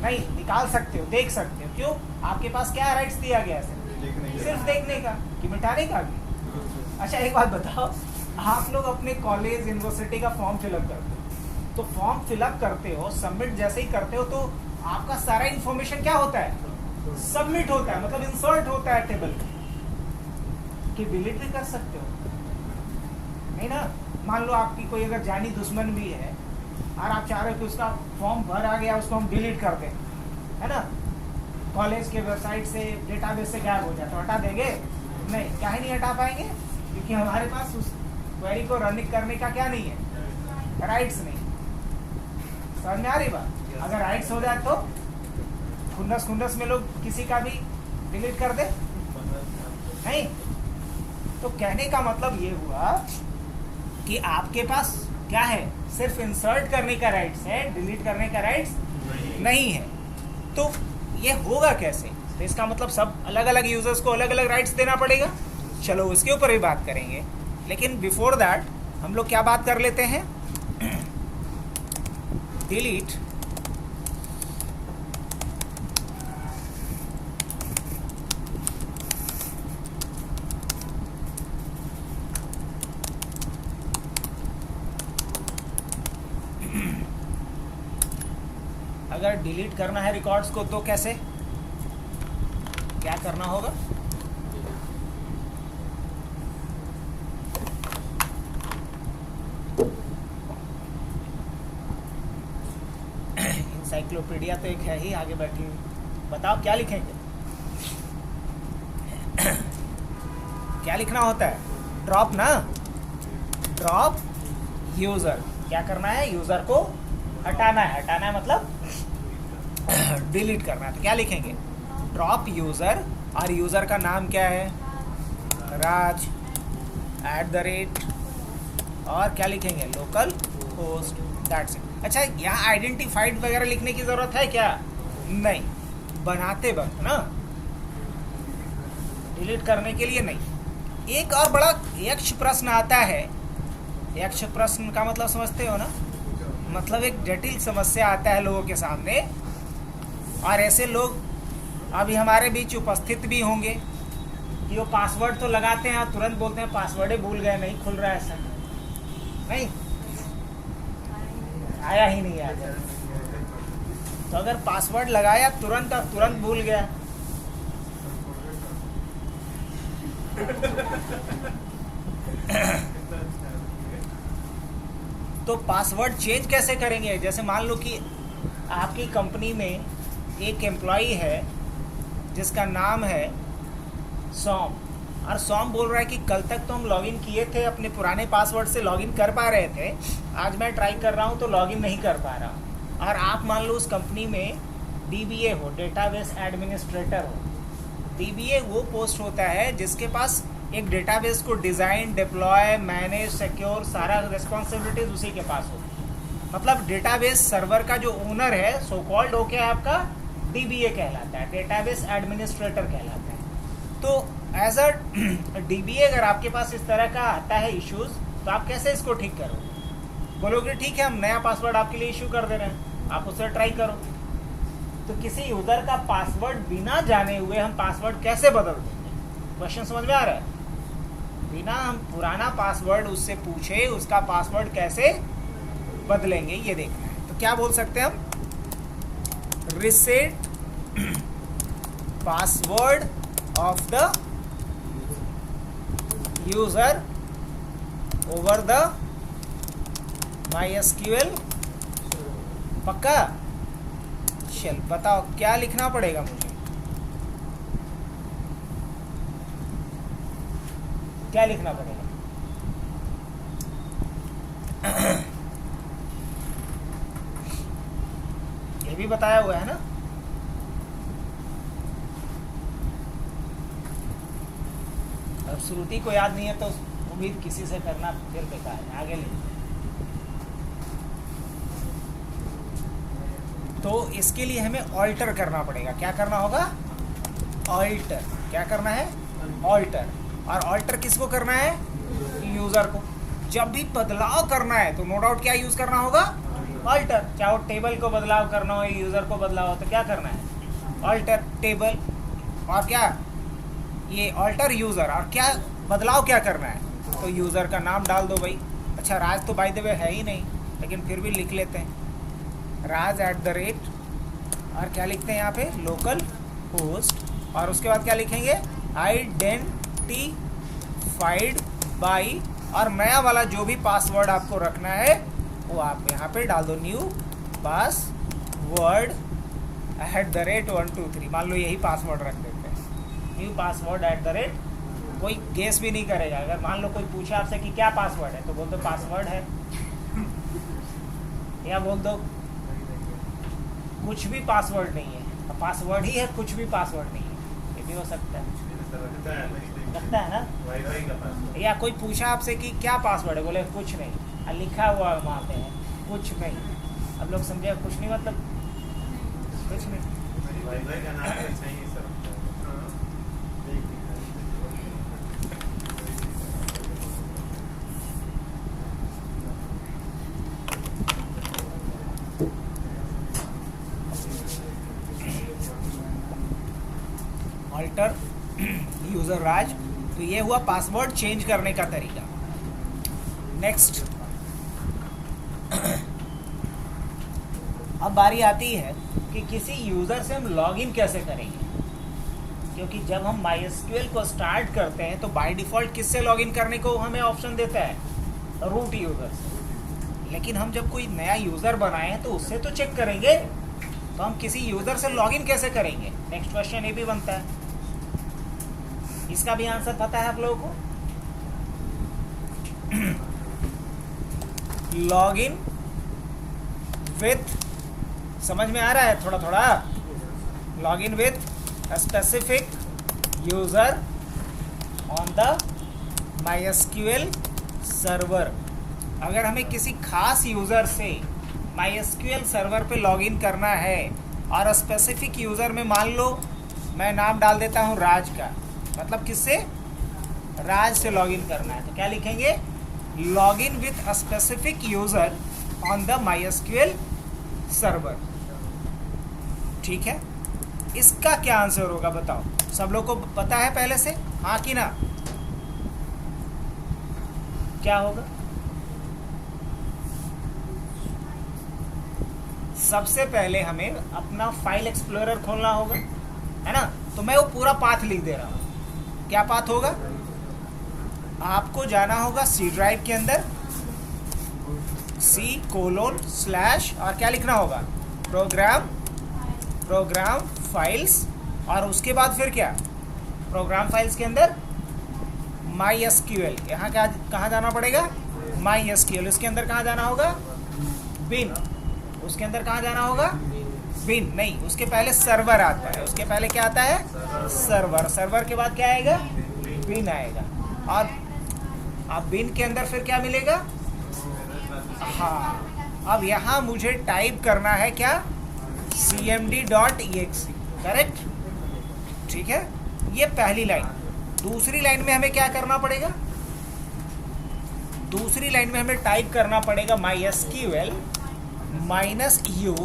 नहीं, निकाल सकते हो, देख सकते हो। क्यों? आपके पास क्या राइट्स दिया गया है? सिर्फ देखने का, कि मिटाने का भी। अच्छा एक बात बताओ, आप लोग अपने कॉलेज यूनिवर्सिटी का फॉर्म फिलअप करते हो, तो फॉर्म फिलअप करते हो, सबमिट जैसे ही करते हो तो आपका सारा इंफॉर्मेशन क्या होता है? सबमिट होता है, मतलब इंसर्ट होता है टेबल में। कि डिलीट भी कर सकते हो, नहीं ना? मान लो आपकी कोई अगर जानी दुश्मन भी है और आप चाह रहे हो कि उसका फॉर्म भर आ गया, उसको हम डिलीट कर दें, है ना? कॉलेज के वेबसाइट से, डेटाबेस से गायब हो जाए तो हटा देंगे? नहीं। क्या ही नहीं हटा पाएंगे? क्योंकि हमारे पास उस क्वेरी को रन करने का क्या नहीं है? राइट्स नहीं। समझ में आ रही बात? अगर राइट्स हो जाए तो खुन्नस में लोग किसी का भी डिलीट कर दे? नहीं। तो कहने का मतलब ये हुआ कि आपके पास क्या है? सिर्फ इंसर्ट करने का राइट्स है, डिलीट करने का राइट्स नहीं है। तो ये होगा कैसे? तो इसका मतलब सब अलग अलग यूजर्स को अलग अलग राइट्स देना पड़ेगा। चलो उसके ऊपर भी बात करेंगे, लेकिन बिफोर दैट हम लोग क्या बात कर लेते हैं? डिलीट अगर डिलीट करना है रिकॉर्ड्स को तो कैसे? क्या करना होगा? इंसाइक्लोपीडिया तो एक है ही आगे बैठी हुई, बताओ क्या लिखेंगे? क्या लिखना होता है? ड्रॉप ना, ड्रॉप यूजर। क्या करना है? यूजर को हटाना है। हटाना है मतलब डिलीट करना है। तो क्या लिखेंगे? ड्रॉप यूजर, और यूजर का नाम क्या है? राज @ और क्या लिखेंगे? Local host, that's it. अच्छा, यहाँ आइडेंटिफाइड वगैरह लिखने की जरूरत है क्या? नहीं, बनाते वक्त ना, डिलीट करने के लिए नहीं। एक और बड़ा यक्ष प्रश्न आता है। यक्ष प्रश्न का मतलब समझते हो ना? मतलब एक जटिल समस्या आता है लोगों के सामने, और ऐसे लोग अभी हमारे बीच उपस्थित भी होंगे कि वो पासवर्ड तो लगाते हैं और तुरंत बोलते हैं पासवर्ड ही भूल गए, नहीं खुल रहा है। ऐसा नहीं, आया ही नहीं आया। तो अगर पासवर्ड लगाया तुरंत और तुरंत भूल गया तो पासवर्ड चेंज कैसे करेंगे? जैसे मान लो कि आपकी कंपनी में एक एम्प्लॉई है जिसका नाम है सॉम, और सॉम बोल रहा है कि कल तक तो हम लॉगिन किए थे, अपने पुराने पासवर्ड से लॉगिन कर पा रहे थे, आज मैं ट्राई कर रहा हूँ तो लॉगिन नहीं कर पा रहा। और आप मान लो उस कंपनी में DBA हो, डेटाबेस एडमिनिस्ट्रेटर हो। DBA वो पोस्ट होता है जिसके पास एक डेटाबेस को डिज़ाइन, डिप्लॉय, मैनेज, सिक्योर, सारा रिस्पॉन्सिबिलिटीज उसी के पास होती है। मतलब डेटाबेस सर्वर का जो ओनर है, सो कॉल्ड हो क्या है आपका? DBA कहलाता है, डेटाबेस एडमिनिस्ट्रेटर कहलाता है। तो एज अ DBA अगर आपके पास इस तरह का आता है इश्यूज, तो आप कैसे इसको ठीक करोगे? बोलोगे ठीक है, हम नया पासवर्ड आपके लिए इशू कर दे रहे हैं, आप उससे ट्राई करो। तो किसी यूजर का पासवर्ड बिना जाने हुए हम पासवर्ड कैसे बदल देंगे? क्वेश्चन समझ में आ रहा है? बिना हम पुराना पासवर्ड उससे पूछे उसका पासवर्ड कैसे बदलेंगे, ये देखना है। तो क्या बोल सकते हैं हम? Reset password of the user over the MySQL। पक्का? चल बताओ क्या लिखना पड़ेगा मुझे? क्या लिखना पड़ेगा? ये भी बताया हुआ है ना? अब श्रुति को याद नहीं है तो उम्मीद किसी से करना फिर बेकार है। आगे ले। तो इसके लिए हमें ऑल्टर करना पड़ेगा। क्या करना होगा? ऑल्टर। क्या करना है? ऑल्टर। और ऑल्टर किसको करना है? यूजर को। जब भी बदलाव करना है तो नो डाउट क्या यूज करना होगा? ऑल्टर। चाहे वो टेबल को बदलाव करना हो, यूजर को बदलाव हो, तो क्या करना है? Alter table. और क्या? ये ऑल्टर यूजर। और क्या बदलाव क्या करना है? तो यूजर का नाम डाल दो भाई। अच्छा, राज तो बाय द वे है ही नहीं, लेकिन फिर भी लिख लेते हैं, राज @ और क्या लिखते हैं यहाँ पे? Local host. और उसके बाद क्या लिखेंगे? आइडेंटिफाइड बाय, और नया वाला जो भी पासवर्ड आपको रखना है वो आप यहाँ पे डाल दो, न्यू पासवर्ड @123। मान लो यही पासवर्ड रख देते हैं, न्यू पासवर्ड @ कोई गेस भी नहीं करेगा। अगर मान लो कोई पूछे आपसे कि क्या पासवर्ड है, तो बोल दो पासवर्ड है, या बोल दो कुछ भी पासवर्ड नहीं है, पासवर्ड ही है, कुछ भी पासवर्ड नहीं है, ये भी हो सकता है। लगता है ना? या कोई पूछा आपसे कि क्या पासवर्ड है, बोले कुछ नहीं, लिखा हुआ वहाँ पे है कुछ नहीं। अब लोग समझे कुछ नहीं मतलब कुछ नहीं। ऑल्टर यूजर राज। तो ये हुआ पासवर्ड चेंज करने का तरीका। नेक्स्ट, अब बारी आती है कि किसी यूजर से हम लॉगिन कैसे करेंगे। क्योंकि जब हम MySQL को स्टार्ट करते हैं तो बाय डिफ़ॉल्ट किससे लॉगिन करने को हमें ऑप्शन देता है, रूट यूज़र से। लेकिन हम जब कोई नया यूज़र बनाए हैं तो उससे तो चेक करेंगे, तो हम किसी यूज़र से लॉगिन कैसे करेंगे? नेक्स्ट क्वेश्चन ये भी बनता है। इसका भी आंसर पता है आप लोगों को? लॉगिन विथ, समझ में आ रहा है थोड़ा थोड़ा? Login with specific user on the MySQL server. अगर हमें किसी खास यूजर से MySQL सर्वर पे लॉगिन करना है और स्पेसिफिक यूजर में मान लो मैं नाम डाल देता हूँ राज का, मतलब किससे? राज से लॉगिन करना है, तो क्या लिखेंगे? Login with a specific user on the MySQL server. ठीक है, इसका क्या आंसर होगा बताओ? सब लोग को पता है पहले से, हाँ कि ना? क्या होगा? सबसे पहले हमें अपना फाइल एक्सप्लोरर खोलना होगा, है ना? तो मैं वो पूरा पाथ लिख दे रहा हूँ। क्या पाथ होगा? आपको जाना होगा सी ड्राइव के अंदर, C:/ और क्या लिखना होगा? प्रोग्राम फाइल्स, और उसके बाद फिर क्या? प्रोग्राम फाइल्स के अंदर MySQL, यहाँ क्या कहाँ जाना पड़ेगा? MySQL। उसके अंदर कहाँ जाना होगा? बिन। उसके अंदर कहाँ जाना होगा? बिन नहीं, उसके पहले सर्वर आता है। उसके पहले क्या आता है? सर्वर। सर्वर के बाद क्या आएगा? बिन आएगा। और अब बिन के अंदर फिर क्या मिलेगा? हाँ, अब यहाँ मुझे टाइप करना है क्या? cmd.exe, correct? ठीक है, ये पहली लाइन। दूसरी लाइन में हमें क्या करना पड़ेगा? दूसरी लाइन में हमें टाइप करना पड़ेगा MySQL -u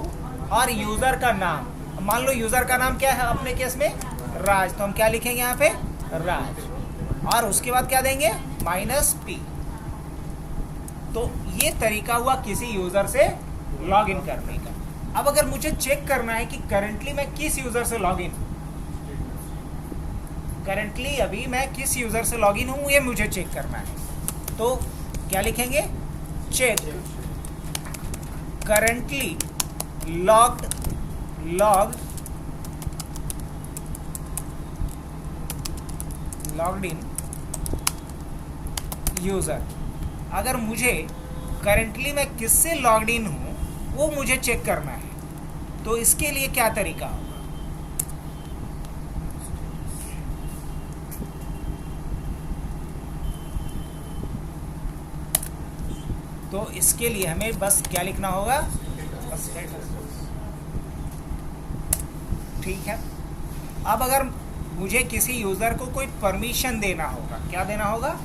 और यूजर का नाम। मान लो यूजर का नाम क्या है अपने केस में? राज। तो हम क्या लिखेंगे यहाँ पे? राज। और उसके बाद क्या देंगे? -p। तो ये तरीका हुआ किसी यूजर से लॉगिन करने का। अब अगर मुझे चेक करना है कि करंटली मैं किस यूजर से लॉगिन, करंटली अभी मैं किस यूजर से लॉगिन हूं, ये मुझे चेक करना है, तो क्या लिखेंगे? Check currently logged in user. अगर मुझे करंटली मैं किससे लॉग्ड इन हूं वो मुझे चेक करना है, तो इसके लिए क्या तरीका होगा? तो इसके लिए हमें बस क्या लिखना होगा? ठीक है। अब अगर मुझे किसी यूज़र को कोई परमिशन देना होगा, क्या देना होगा?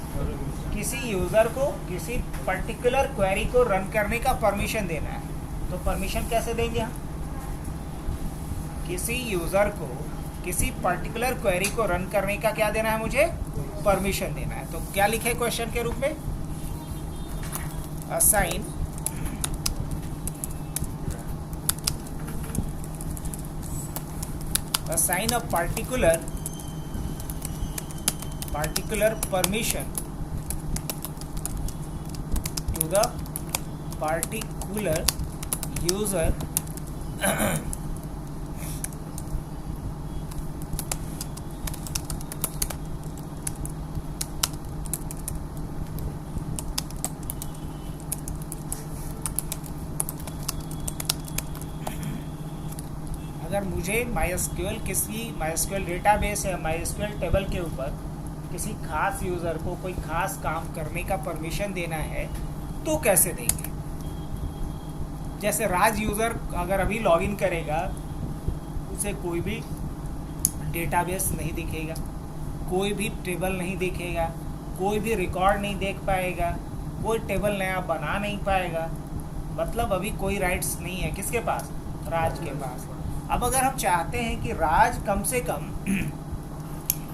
किसी यूज़र को किसी पर्टिकुलर क्वेरी को रन करने का परमिशन देना है, तो परमिशन कैसे देंगे हम? किसी यूज़र को किसी पर्टिकुलर क्वेरी को रन करने का क्या देना है मुझे? परमिशन देना है। तो क्या लिखे क्वेश्चन के रूप में? Assign a particular permission to the particular user अगर मुझे किसी MySQL डेटाबेस या MySQL टेबल के ऊपर किसी खास यूज़र को कोई खास काम करने का परमिशन देना है तो कैसे देंगे? जैसे राज यूज़र अगर अभी लॉगिन करेगा, उसे कोई भी डेटाबेस नहीं दिखेगा, कोई भी टेबल नहीं दिखेगा, कोई भी रिकॉर्ड नहीं देख पाएगा, कोई टेबल नया बना नहीं पाएगा, मतलब अभी कोई राइट्स नहीं है किसके पास? राज के पास। अब अगर हम चाहते हैं कि राज कम से कम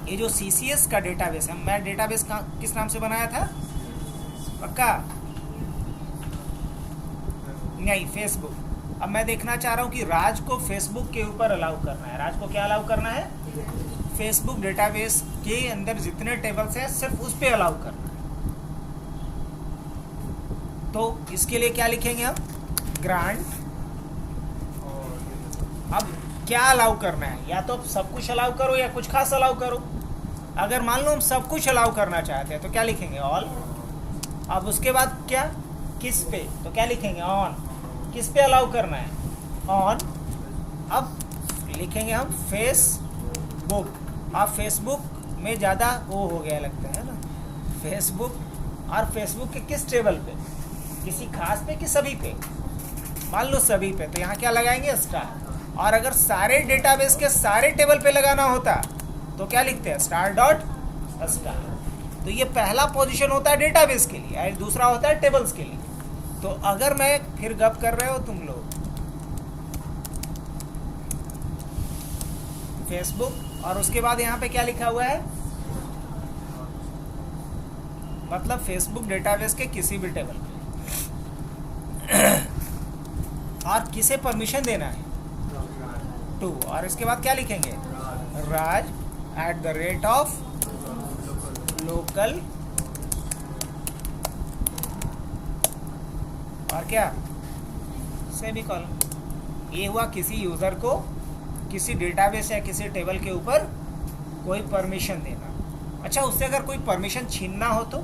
ये जो CCS का डेटाबेस है, मैं डेटाबेस का किस नाम से बनाया था? पक्का नहीं, फेसबुक। अब मैं देखना चाह रहा हूँ कि राज को फेसबुक के ऊपर अलाउ करना है। राज को क्या अलाउ करना है? फेसबुक डेटाबेस के अंदर जितने टेबल्स हैं सिर्फ उस पे अलाउ करना है। तो इसके लिए क्या लिखेंगे हम, ग्रांट। अब क्या अलाउ करना है, या तो आप सब कुछ अलाउ करो या कुछ खास अलाउ करो। अगर मान लो हम सब कुछ अलाउ करना चाहते हैं तो क्या लिखेंगे, ऑल। अब उसके बाद क्या, किस पे, तो क्या लिखेंगे, ऑन। किस पे अलाउ करना है, ऑन। अब लिखेंगे हम फेसबुक। अब फेसबुक में ज़्यादा वो हो गया लगता है ना, फेसबुक। और फेसबुक के किस टेबल पे, किसी खास पे कि सभी पे, मान लो सभी पे, तो यहाँ क्या लगाएंगे, स्टार। और अगर सारे डेटाबेस के सारे टेबल पे लगाना होता तो क्या लिखते हैं, स्टार डॉट स्टार। तो ये पहला पोजीशन होता है डेटाबेस के लिए और दूसरा होता है टेबल्स के लिए। तो अगर मैं फिर गप कर रहे हो तुम लोग, फेसबुक और उसके बाद यहाँ पे क्या लिखा हुआ है, मतलब फेसबुक डेटाबेस के किसी भी टेबल पे। और किसे परमिशन देना है, टू। और इसके बाद क्या लिखेंगे, राज @, लोकल। और क्या, सेमीकोलन। ये हुआ किसी यूजर को किसी डेटाबेस या किसी टेबल के ऊपर कोई परमिशन देना। अच्छा, उससे अगर कोई परमिशन छीनना हो तो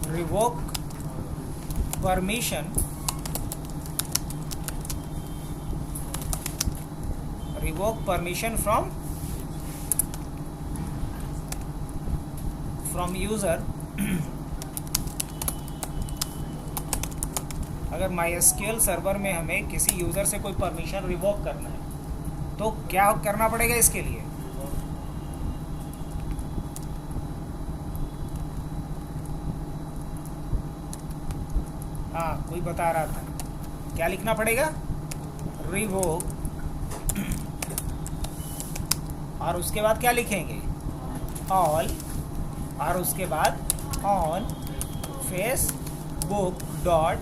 रिवोक परमिशन, फ्रॉम यूजर। अगर MySQL सर्वर में हमें किसी यूजर से कोई परमिशन रिवोक करना है तो क्या करना पड़ेगा इसके लिए, हाँ कोई बता रहा था, क्या लिखना पड़ेगा, रिवोक। और उसके बाद क्या लिखेंगे, ऑल। और उसके बाद ऑन फेसबुक डॉट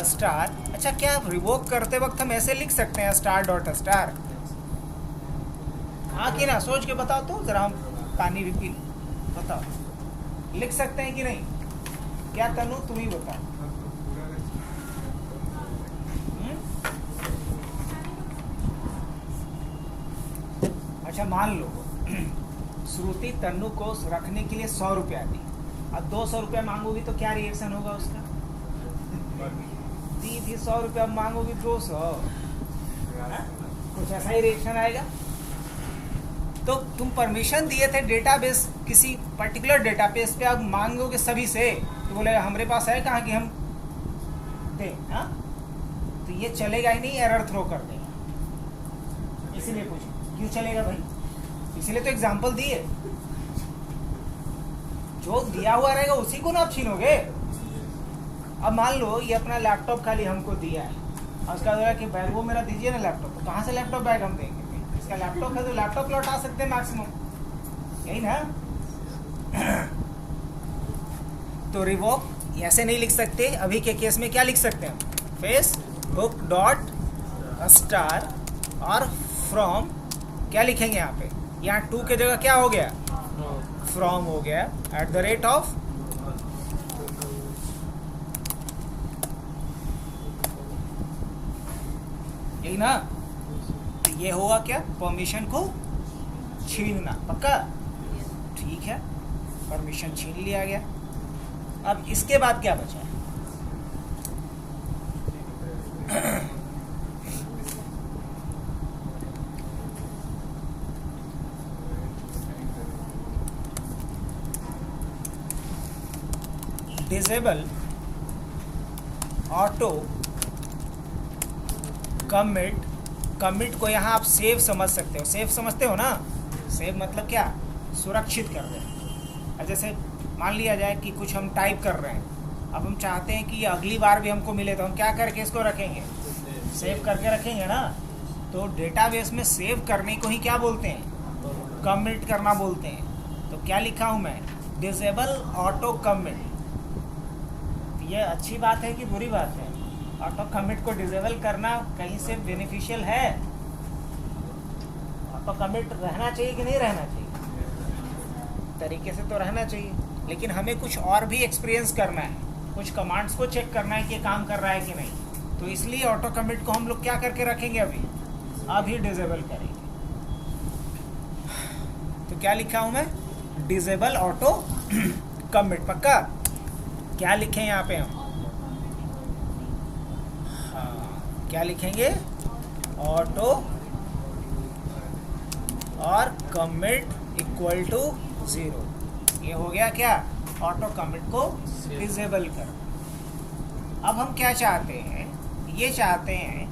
स्टार। अच्छा, क्या रिवोक करते वक्त हम ऐसे लिख सकते हैं, स्टार डॉट स्टार, हाँ कि ना, सोच के बताओ तो जरा, हम पानी भी पी लो, बताओ लिख सकते हैं कि नहीं, क्या तनु तुम ही बताओ। अच्छा, मान लो श्रुति तन्नू को रखने के लिए 100 रुपया दी, अब 200 रुपया मांगोगी तो क्या रिएक्शन होगा उसका, दी थी 100 रुपया, मांगोगी 200, कुछ ऐसा ही रिएक्शन आएगा। तो तुम परमिशन दिए थे डेटाबेस, किसी पर्टिकुलर डेटाबेस पे, अब मांगोगे सभी से तो बोले हमारे पास है कहाँ कि हम दें, हाँ, तो ये चलेगा ही नहीं, एरर थ्रो कर देगा। इसीलिए पूछो क्यों चलेगा भाई, इसीलिए तो एग्जाम्पल दिए, जो दिया हुआ रहेगा उसी को ना आप छीनोगे। अब मान लो ये अपना लैपटॉप खाली हमको दिया है, और उसका बोला कि बैग वो मेरा दीजिए ना लैपटॉप, तो कहाँ से लैपटॉप बैग हम देंगे, इसका लैपटॉप है तो लैपटॉप लौटा सकते हैं मैक्सिमम, यही ना। तो रिवोक ऐसे नहीं लिख सकते, अभी के केस में क्या लिख सकते हैं, फेसबुक डॉट स्टार और फ्रॉम, क्या लिखेंगे यहाँ पे, यहाँ टू के जगह क्या हो गया, फ्रॉम हो गया, @ यही ना। तो ये हुआ क्या, परमिशन को छीनना, पक्का, ठीक है, परमिशन छीन लिया गया। अब इसके बाद क्या बचा, डिसेबल ऑटो कमिट। कमिट को यहाँ आप सेव समझ सकते हो, सेव समझते हो ना, सेव मतलब क्या, सुरक्षित कर दें। अब जैसे मान लिया जाए कि कुछ हम टाइप कर रहे हैं, अब हम चाहते हैं कि अगली बार भी हमको मिले तो हम क्या करके इसको रखेंगे, सेव करके रखेंगे ना। तो डेटाबेस में सेव करने को ही क्या बोलते हैं, कमिट करना बोलते हैं। तो क्या लिखा हूँ मैं, डिसेबल ऑटो कमिट। ये अच्छी बात है कि बुरी बात है, ऑटो कमिट को डिसेबल करना कहीं से बेनिफिशियल है? ऑटो कमिट रहना चाहिए कि नहीं रहना चाहिए? तरीके से तो रहना चाहिए, लेकिन हमें कुछ और भी एक्सपीरियंस करना है, कुछ कमांड्स को चेक करना है कि काम कर रहा है कि नहीं। तो इसलिए ऑटो कमिट को हम लोग क्या करके रखेंगे, अभी डिसेबल करेंगे। तो क्या लिखा हूं मैं? Disable auto commit. पक्का? क्या लिखें यहाँ पे हम? हाँ, क्या लिखेंगे? ऑटो और कमिट इक्वल टू 0। ये हो गया क्या? ऑटो कमिट को डिसेबल कर। अब हम क्या चाहते हैं? ये चाहते हैं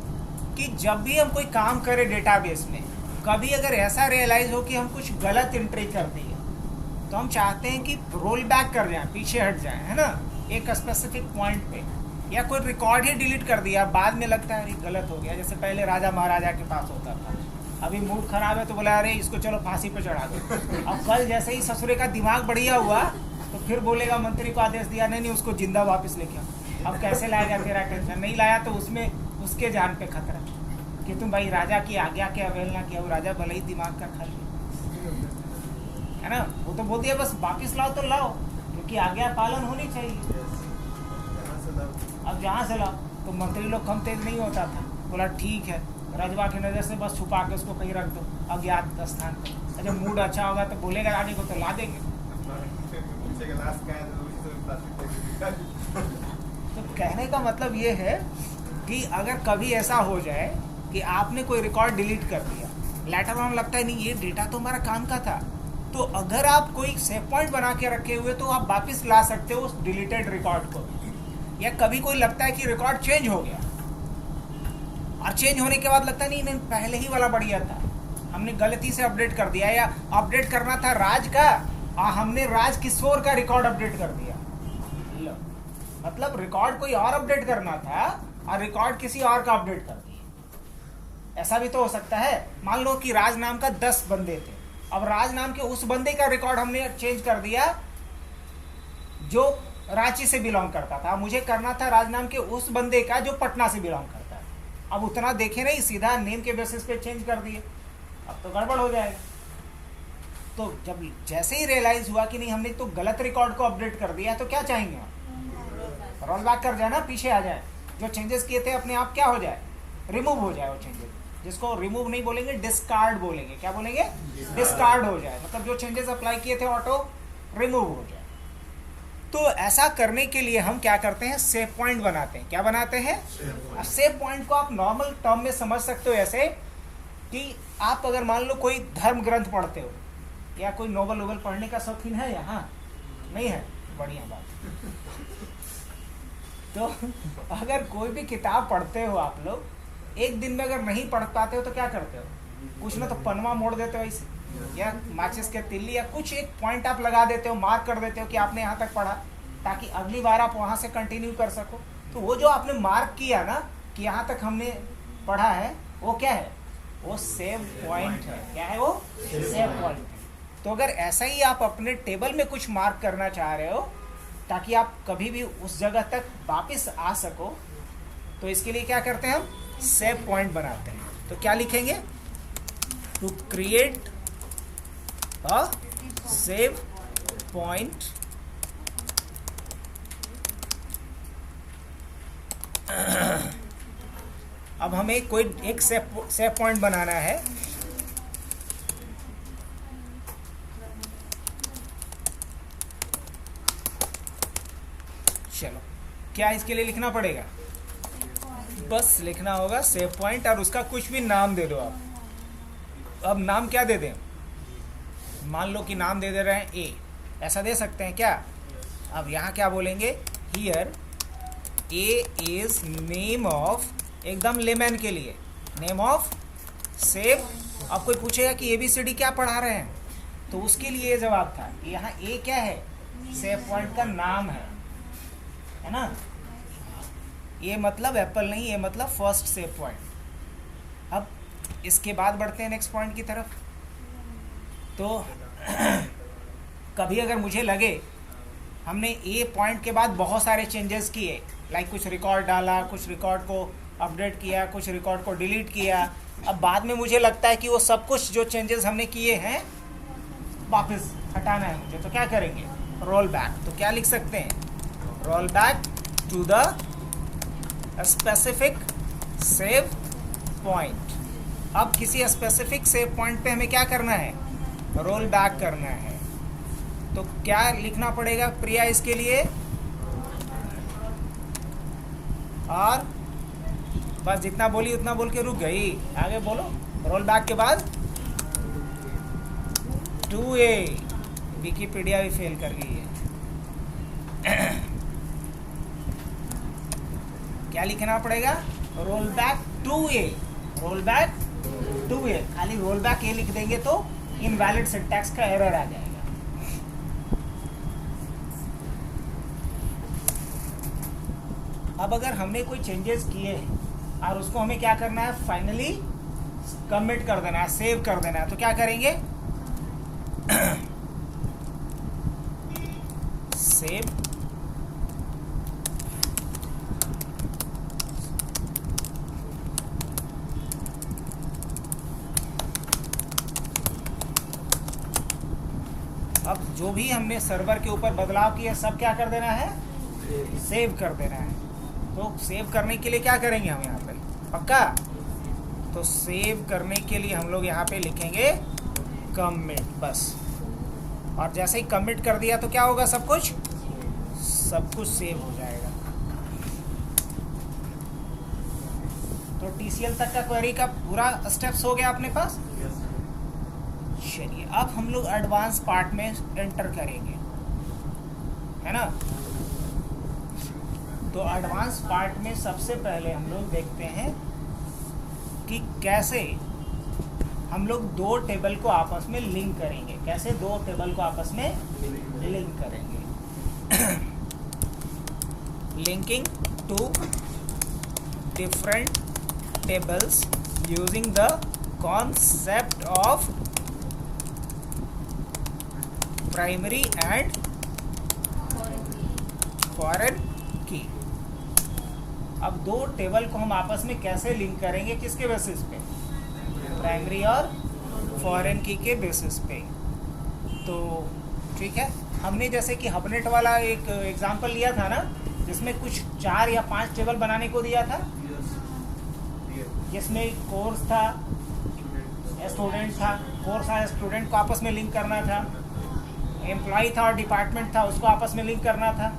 कि जब भी हम कोई काम करें डेटाबेस में, कभी अगर ऐसा रियलाइज हो कि हम कुछ गलत एंट्री कर दी है, तो हम चाहते हैं कि रोल बैक कर जाएं, पीछे हट जाएं, है ना, एक स्पेसिफिक पॉइंट पे। या कोई रिकॉर्ड ही डिलीट कर दिया, बाद में लगता है अरे गलत हो गया। जैसे पहले राजा महाराजा के पास होता था, अभी मूड खराब है तो बोला अरे इसको चलो फांसी पे चढ़ा दो। अब कल जैसे ही ससुरे का दिमाग बढ़िया हुआ तो फिर बोलेगा मंत्री को आदेश दिया, नहीं उसको जिंदा वापस लेके आओ। अब कैसे लाएगा? तेरा टेंशन नहीं लाया तो उसमें उसके जान पे खतरा कि तुम भाई राजा की आज्ञा के अवहेलना किया। वो राजा भले ही दिमाग का खा लिया, है ना, वो तो बोल दिया बस वापिस लाओ तो लाओ, क्योंकि आज्ञा पालन होनी चाहिए। अब जहाँ से लाओ तो मंत्री लोग कम तेज नहीं होता था, बोला ठीक है, रजवा की नज़र से बस छुपा के उसको कहीं रख दो अज्ञात स्थान पर। जब मूड अच्छा होगा तो बोलेगा रानी को तो ला देंगे। तो कहने का मतलब ये है कि अगर कभी ऐसा हो जाए कि आपने कोई रिकॉर्ड डिलीट कर दिया, लेटर ऑन लगता है नहीं ये डेटा तो हमारा काम का था, तो अगर आप कोई सेव पॉइंट बना के रखे हुए तो आप वापस ला सकते हो उस डिलीटेड रिकॉर्ड को। या कभी कोई लगता है कि रिकॉर्ड चेंज हो गया और चेंज होने के बाद लगता है नहीं पहले ही वाला बढ़िया था, हमने गलती से अपडेट कर दिया, या अपडेट करना था राज का और हमने राज किशोर का रिकॉर्ड अपडेट कर दिया। मतलब रिकॉर्ड कोई और अपडेट करना था और रिकॉर्ड किसी और का अपडेट कर दिया। ऐसा भी तो हो सकता है। मान लो कि राज नाम का 10 बंदे थे, अब राज नाम के उस बंदे का रिकॉर्ड हमने चेंज कर दिया जो रांची से बिलोंग करता था, मुझे करना था राज नाम के उस बंदे का जो पटना से बिलोंग करता है। अब उतना देखे नहीं, सीधा नेम के बेसिस पे चेंज कर दिए, अब तो गड़बड़ हो जाएगा। तो जब जैसे ही रियलाइज हुआ कि नहीं हमने तो गलत रिकॉर्ड को अपडेट कर दिया, तो क्या चाहेंगे हम? रोल बैक कर जाए ना, पीछे आ जाए, जो चेंजेस किए थे अपने आप क्या हो जाए, रिमूव हो जाए वो चेंजेस। जिसको रिमूव नहीं बोलेंगे, डिस्कार्ड बोलेंगे। क्या बोलेंगे? डिस्कार्ड हो जाए, मतलब जो चेंजेस अप्लाई किए थे ऑटो रिमूव हो जाए। तो ऐसा करने के लिए हम क्या करते हैं, सेव पॉइंट बनाते हैं। क्या बनाते हैं? सेव पॉइंट को आप नॉर्मल टर्म में समझ सकते हो ऐसे कि आप अगर मान लो कोई धर्म ग्रंथ पढ़ते हो या कोई नोवेल पढ़ने का शौकीन है यहाँ? नहीं है? बढ़िया बात। तो अगर कोई भी किताब पढ़ते हो आप लोग, एक दिन में अगर नहीं पढ़ पाते हो तो क्या करते हो? कुछ ना तो पन्ना मोड़ देते हो ऐसे, या माचिस के तिल्ली, या कुछ एक पॉइंट आप लगा देते हो, मार्क कर देते हो कि आपने यहाँ तक पढ़ा, ताकि अगली बार आप वहाँ से कंटिन्यू कर सको। तो वो जो आपने मार्क किया ना कि यहाँ तक हमने पढ़ा है, वो क्या है? वो सेव पॉइंट है। क्या है वो? सेव पॉइंट है। तो अगर ऐसा ही आप अपने टेबल में कुछ मार्क करना चाह रहे हो ताकि आप कभी भी उस जगह तक वापस आ सको, तो इसके लिए क्या करते हैं हम? सेव पॉइंट बनाते हैं। तो क्या लिखेंगे? To create a save point अब हमें कोई एक सेव पॉइंट बनाना है। चलो, क्या इसके लिए लिखना पड़ेगा? बस लिखना होगा सेव पॉइंट और उसका कुछ भी नाम दे दो आप। अब नाम क्या दे दें? मान लो कि नाम दे रहे हैं ए, ऐसा दे सकते हैं क्या? अब यहाँ क्या बोलेंगे? Here A is name of, एकदम लेमैन के लिए नेम ऑफ सेव। अब कोई पूछेगा कि ABCD क्या पढ़ा रहे हैं, तो उसके लिए जवाब था। यहाँ ए क्या है? सेव पॉइंट का नाम है ना। ये मतलब एप्पल नहीं, ये मतलब फर्स्ट सेव पॉइंट। अब इसके बाद बढ़ते हैं नेक्स्ट पॉइंट की तरफ। तो कभी अगर मुझे लगे हमने ए पॉइंट के बाद बहुत सारे चेंजेस किए, लाइक कुछ रिकॉर्ड डाला, कुछ रिकॉर्ड को अपडेट किया, कुछ रिकॉर्ड को डिलीट किया। अब बाद में मुझे लगता है कि वो सब कुछ जो चेंजेस हमने किए हैं वापस हटाना है मुझे, तो क्या करेंगे? Roll back. तो क्या लिख सकते हैं? Roll back to the specific save point. अब किसी स्पेसिफिक सेव पॉइंट पे हमें क्या करना है? रोल बैक करना है। तो क्या लिखना पड़ेगा प्रिया इसके लिए? और बस जितना बोली उतना बोल के रुक गई, आगे बोलो। रोल बैक के बाद 2A। विकिपीडिया भी फेल कर गई है। क्या लिखना पड़ेगा? Roll back 2A। Roll back 2A। खाली रोल बैक ए लिख देंगे तो इनवैलिड सिंटैक्स का एरर आ जाएगा। अब अगर हमने कोई चेंजेस किए और उसको हमें क्या करना है? फाइनली कमिट कर देना है, सेव कर देना है, तो क्या करेंगे? सेव अब जो भी हमने सर्वर के ऊपर बदलाव किया सब क्या कर देना है? सेव कर देना है। तो सेव करने के लिए क्या करेंगे हम यहाँ पे? पक्का? तो सेव करने के लिए हम लोग यहाँ पे लिखेंगे कमिट, बस। और जैसे ही कमिट कर दिया तो क्या होगा? सब कुछ सेव हो जाएगा। तो TCL तक का क्वेरी का पूरा स्टेप्स हो गया अपने पास। चलिए अब हम लोग एडवांस पार्ट में एंटर करेंगे, है ना? तो एडवांस पार्ट में सबसे पहले हम लोग देखते हैं कि कैसे हम लोग दो टेबल को आपस में लिंक करेंगे। कैसे दो टेबल को आपस में लिंक करेंगे? Linking to different tables using the concept of primary and foreign key. अब दो टेबल को हम आपस में कैसे लिंक करेंगे? किसके बेसिस पे? प्राइमरी और फॉरेन की के बेसिस पे। तो ठीक है, हमने जैसे कि हबनेट वाला एक एग्जांपल लिया था ना, जिसमें कुछ 4 या 5 टेबल बनाने को दिया था, जिसमें कोर्स था, स्टूडेंट था, कोर्स और स्टूडेंट को आपस में लिंक करना था, एम्प्लॉय था और डिपार्टमेंट था, उसको आपस में लिंक करना था।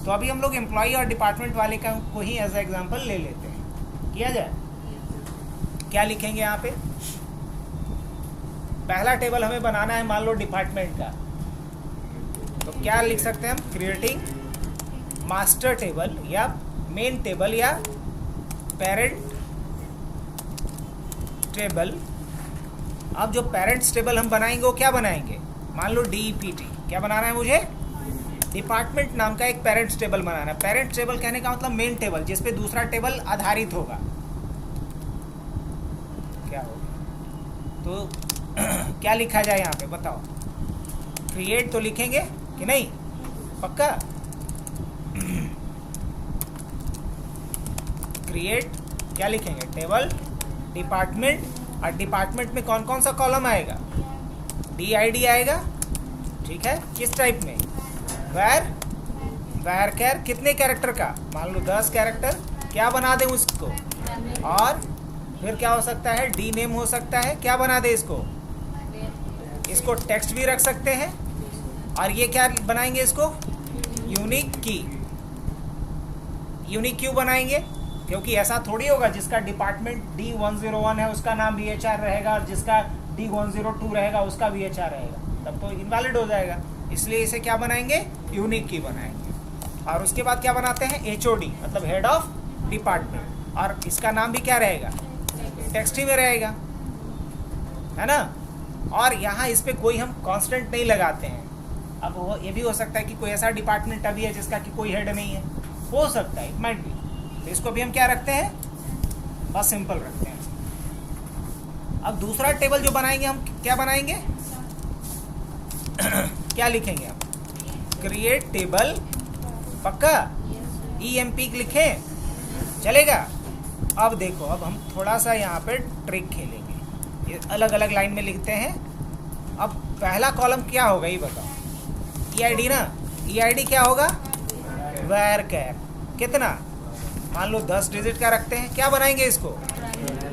तो अभी हम लोग एम्प्लॉय और डिपार्टमेंट वाले का को ही एज एग्जांपल ले लेते हैं। किया जाए? क्या लिखेंगे यहाँ पे? पहला टेबल हमें बनाना है मान लो डिपार्टमेंट का, तो क्या लिख सकते हैं हम? क्रिएटिंग मास्टर टेबल या मेन टेबल या पेरेंट टेबल। अब जो पेरेंट्स टेबल हम बनाएंगे वो क्या बनाएंगे? मान लो DEPT। क्या बनाना है मुझे? डिपार्टमेंट नाम का एक पेरेंट्स टेबल बनाना है। पेरेंट्स टेबल कहने का मतलब मेन टेबल, जिस पे दूसरा टेबल आधारित होगा। क्या होगा? तो क्या लिखा जाए यहाँ पे बताओ? क्रिएट तो लिखेंगे कि नहीं? पक्का? क्रिएट क्या लिखेंगे? Table department. और डिपार्टमेंट में कौन कौन सा कॉलम आएगा? DID आएगा। ठीक है, किस टाइप में? वैर कैर कितने कैरेक्टर का? मान लो 10 कैरेक्टर। क्या बना दें उसको? और फिर क्या हो सकता है? डी नेम हो सकता है। क्या बना दे इसको? इसको टेक्स्ट भी रख सकते हैं। और ये क्या बनाएंगे इसको? यूनिक की। यूनिक क्यों बनाएंगे? क्योंकि ऐसा थोड़ी होगा जिसका डिपार्टमेंट D101 है उसका नाम VHR रहेगा और जिसका D102 रहेगा उसका VHR रहेगा, तब तो इनवैलिड हो जाएगा। इसलिए इसे क्या बनाएंगे? यूनिक की बनाएंगे। और उसके बाद क्या बनाते हैं? HOD मतलब हेड ऑफ डिपार्टमेंट। और इसका नाम भी क्या रहेगा? टेक्स्ट ही में रहेगा, है ना? और यहाँ इस पे कोई हम कांस्टेंट नहीं लगाते हैं। अब वो ये भी हो सकता है कि कोई ऐसा डिपार्टमेंट अभी है जिसका कि कोई हेड नहीं है, हो सकता है, इट माइट बी। तो इसको भी हम क्या रखते हैं? बस सिंपल रखते हैं। अब दूसरा टेबल जो बनाएंगे हम क्या बनाएंगे? क्या लिखेंगे हम? Create table. पक्का? EMP लिखें, चलेगा? अब देखो, अब हम थोड़ा सा यहाँ पे ट्रिक खेलेंगे, ये अलग अलग लाइन में लिखते हैं। अब पहला कॉलम क्या होगा ये बताओ? EID ना, EID क्या होगा? वैर कैर कितना, मान लो 10 डिजिट का रखते हैं, क्या बनाएंगे इसको?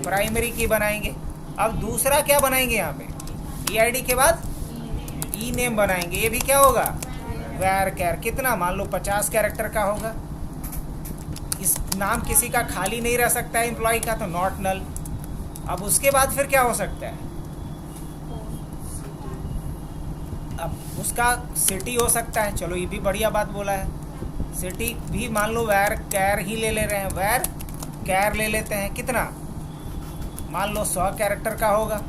प्राइमरी की बनाएंगे। अब दूसरा क्या बनाएंगे यहाँ पे? EID के बाद नेम बनाएंगे, ये भी क्या होगा? वैर कैर कितना, मान लो 50 कैरेक्टर का होगा। इस नाम किसी का खाली नहीं रह सकता है एम्प्लॉय का, तो नॉट नल। अब उसके बाद फिर क्या हो सकता है? अब उसका सिटी हो सकता है, चलो ये भी बढ़िया बात बोला है। सिटी भी मान लो वैर कैर ही ले रहे हैं, वैर कैर ले लेते हैं, कितना, मान लो 100 कैरेक्टर का होगा।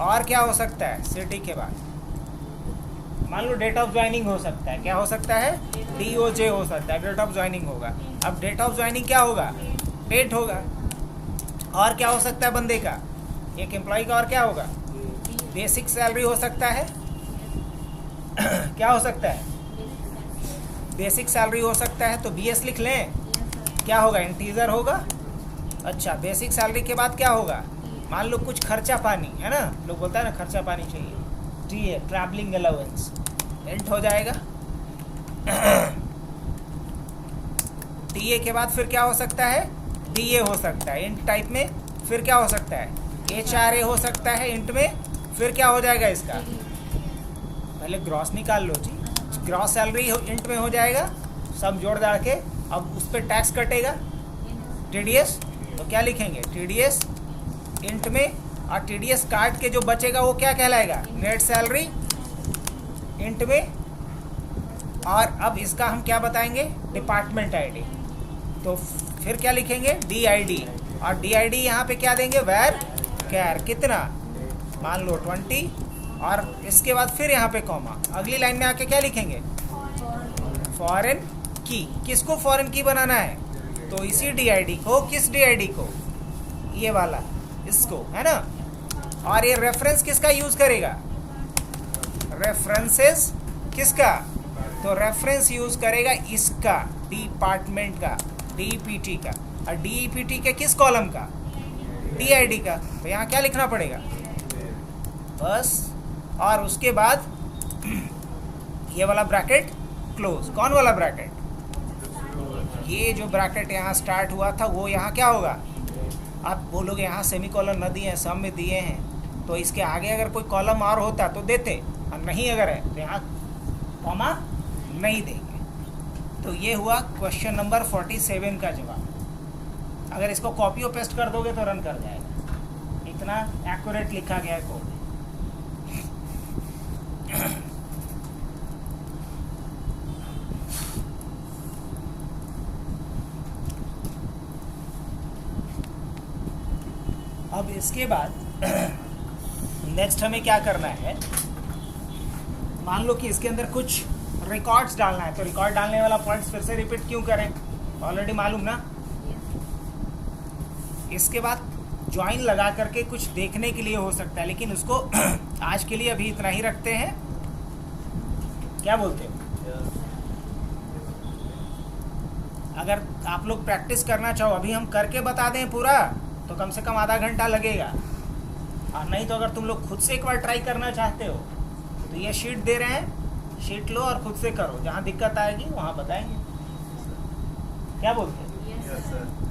और क्या हो सकता है सिटी के बाद? मान लो डेट ऑफ ज्वाइनिंग हो सकता है, क्या हो सकता है? DOJ हो सकता है, डेट ऑफ ज्वाइनिंग होगा। अब डेट ऑफ ज्वाइनिंग क्या होगा? डेट होगा। और क्या हो सकता है बंदे का, एक एम्प्लॉय का? और क्या होगा? बेसिक सैलरी हो सकता है क्या हो सकता है? बेसिक सैलरी हो सकता है, तो BS लिख लें, क्या होगा? इंटीजर होगा। अच्छा, बेसिक सैलरी के बाद क्या होगा? मान लो कुछ खर्चा पानी है ना, लोग बोलता है ना खर्चा पानी चाहिए, TA ट्रैवलिंग अलाउंस, इंट हो जाएगा। TA के बाद फिर क्या हो सकता है? DA हो सकता है इंट टाइप में। फिर क्या हो सकता है? HRA हो सकता है इंट में। फिर क्या हो जाएगा इसका? पहले ग्रॉस निकाल लो जी, ग्रॉस सैलरी इंट में हो जाएगा, सब जोड़ दाड़ के। अब उस पर टैक्स कटेगा TDS, तो क्या लिखेंगे? TDS इंट में, और TDS काट के जो बचेगा वो क्या कहलाएगा? नेट सैलरी इंट में। और अब इसका हम क्या बताएंगे? Department ID। तो फिर क्या लिखेंगे? DID, और DID यहाँ पे क्या देंगे? वैर कैर कितना, मान लो 20, और इसके बाद फिर यहाँ पे कॉमा। अगली लाइन में आके क्या लिखेंगे? फॉरेन की। किसको फॉरेन की बनाना है? तो इसी DID को, किस DID को? ये वाला, इसको, है ना। और ये रेफरेंस किसका यूज करेगा? रेफरेंसेस किसका? तो रेफरेंस यूज करेगा इसका, डिपार्टमेंट का, DPT का। और DPT के किस कॉलम का? DID का। तो यहाँ क्या लिखना पड़ेगा? बस। और उसके बाद ये वाला ब्रैकेट क्लोज। कौन वाला ब्रैकेट? ये जो ब्रैकेट यहाँ स्टार्ट हुआ था वो यहाँ क्या होगा? आप बोलोगे यहाँ सेमीकोलन न दिए हैं, सब में दिए हैं, तो इसके आगे अगर कोई कॉलम और होता तो देते, और नहीं अगर है तो यहाँ कॉमा नहीं देंगे। तो ये हुआ क्वेश्चन नंबर 47 का जवाब। अगर इसको कॉपी और पेस्ट कर दोगे तो रन कर जाएगा, इतना एक्यूरेट लिखा गया है कोड। अब इसके बाद नेक्स्ट हमें क्या करना है? मान लो कि इसके अंदर कुछ रिकॉर्ड्स डालना है, तो रिकॉर्ड डालने वाला पॉइंट्स फिर से रिपीट क्यों करें? ऑलरेडी मालूम ना। इसके बाद ज्वाइन लगा करके कुछ देखने के लिए हो सकता है, लेकिन उसको आज के लिए अभी इतना ही रखते हैं। क्या बोलते हो? अगर आप लोग प्रैक्टिस करना चाहो, अभी हम करके बता दें पूरा, तो कम से कम आधा घंटा लगेगा। और नहीं तो अगर तुम लोग खुद से एक बार ट्राई करना चाहते हो तो ये शीट दे रहे हैं, शीट लो और खुद से करो, जहाँ दिक्कत आएगी वहाँ बताएंगे। क्या बोलते हैं? Yes sir.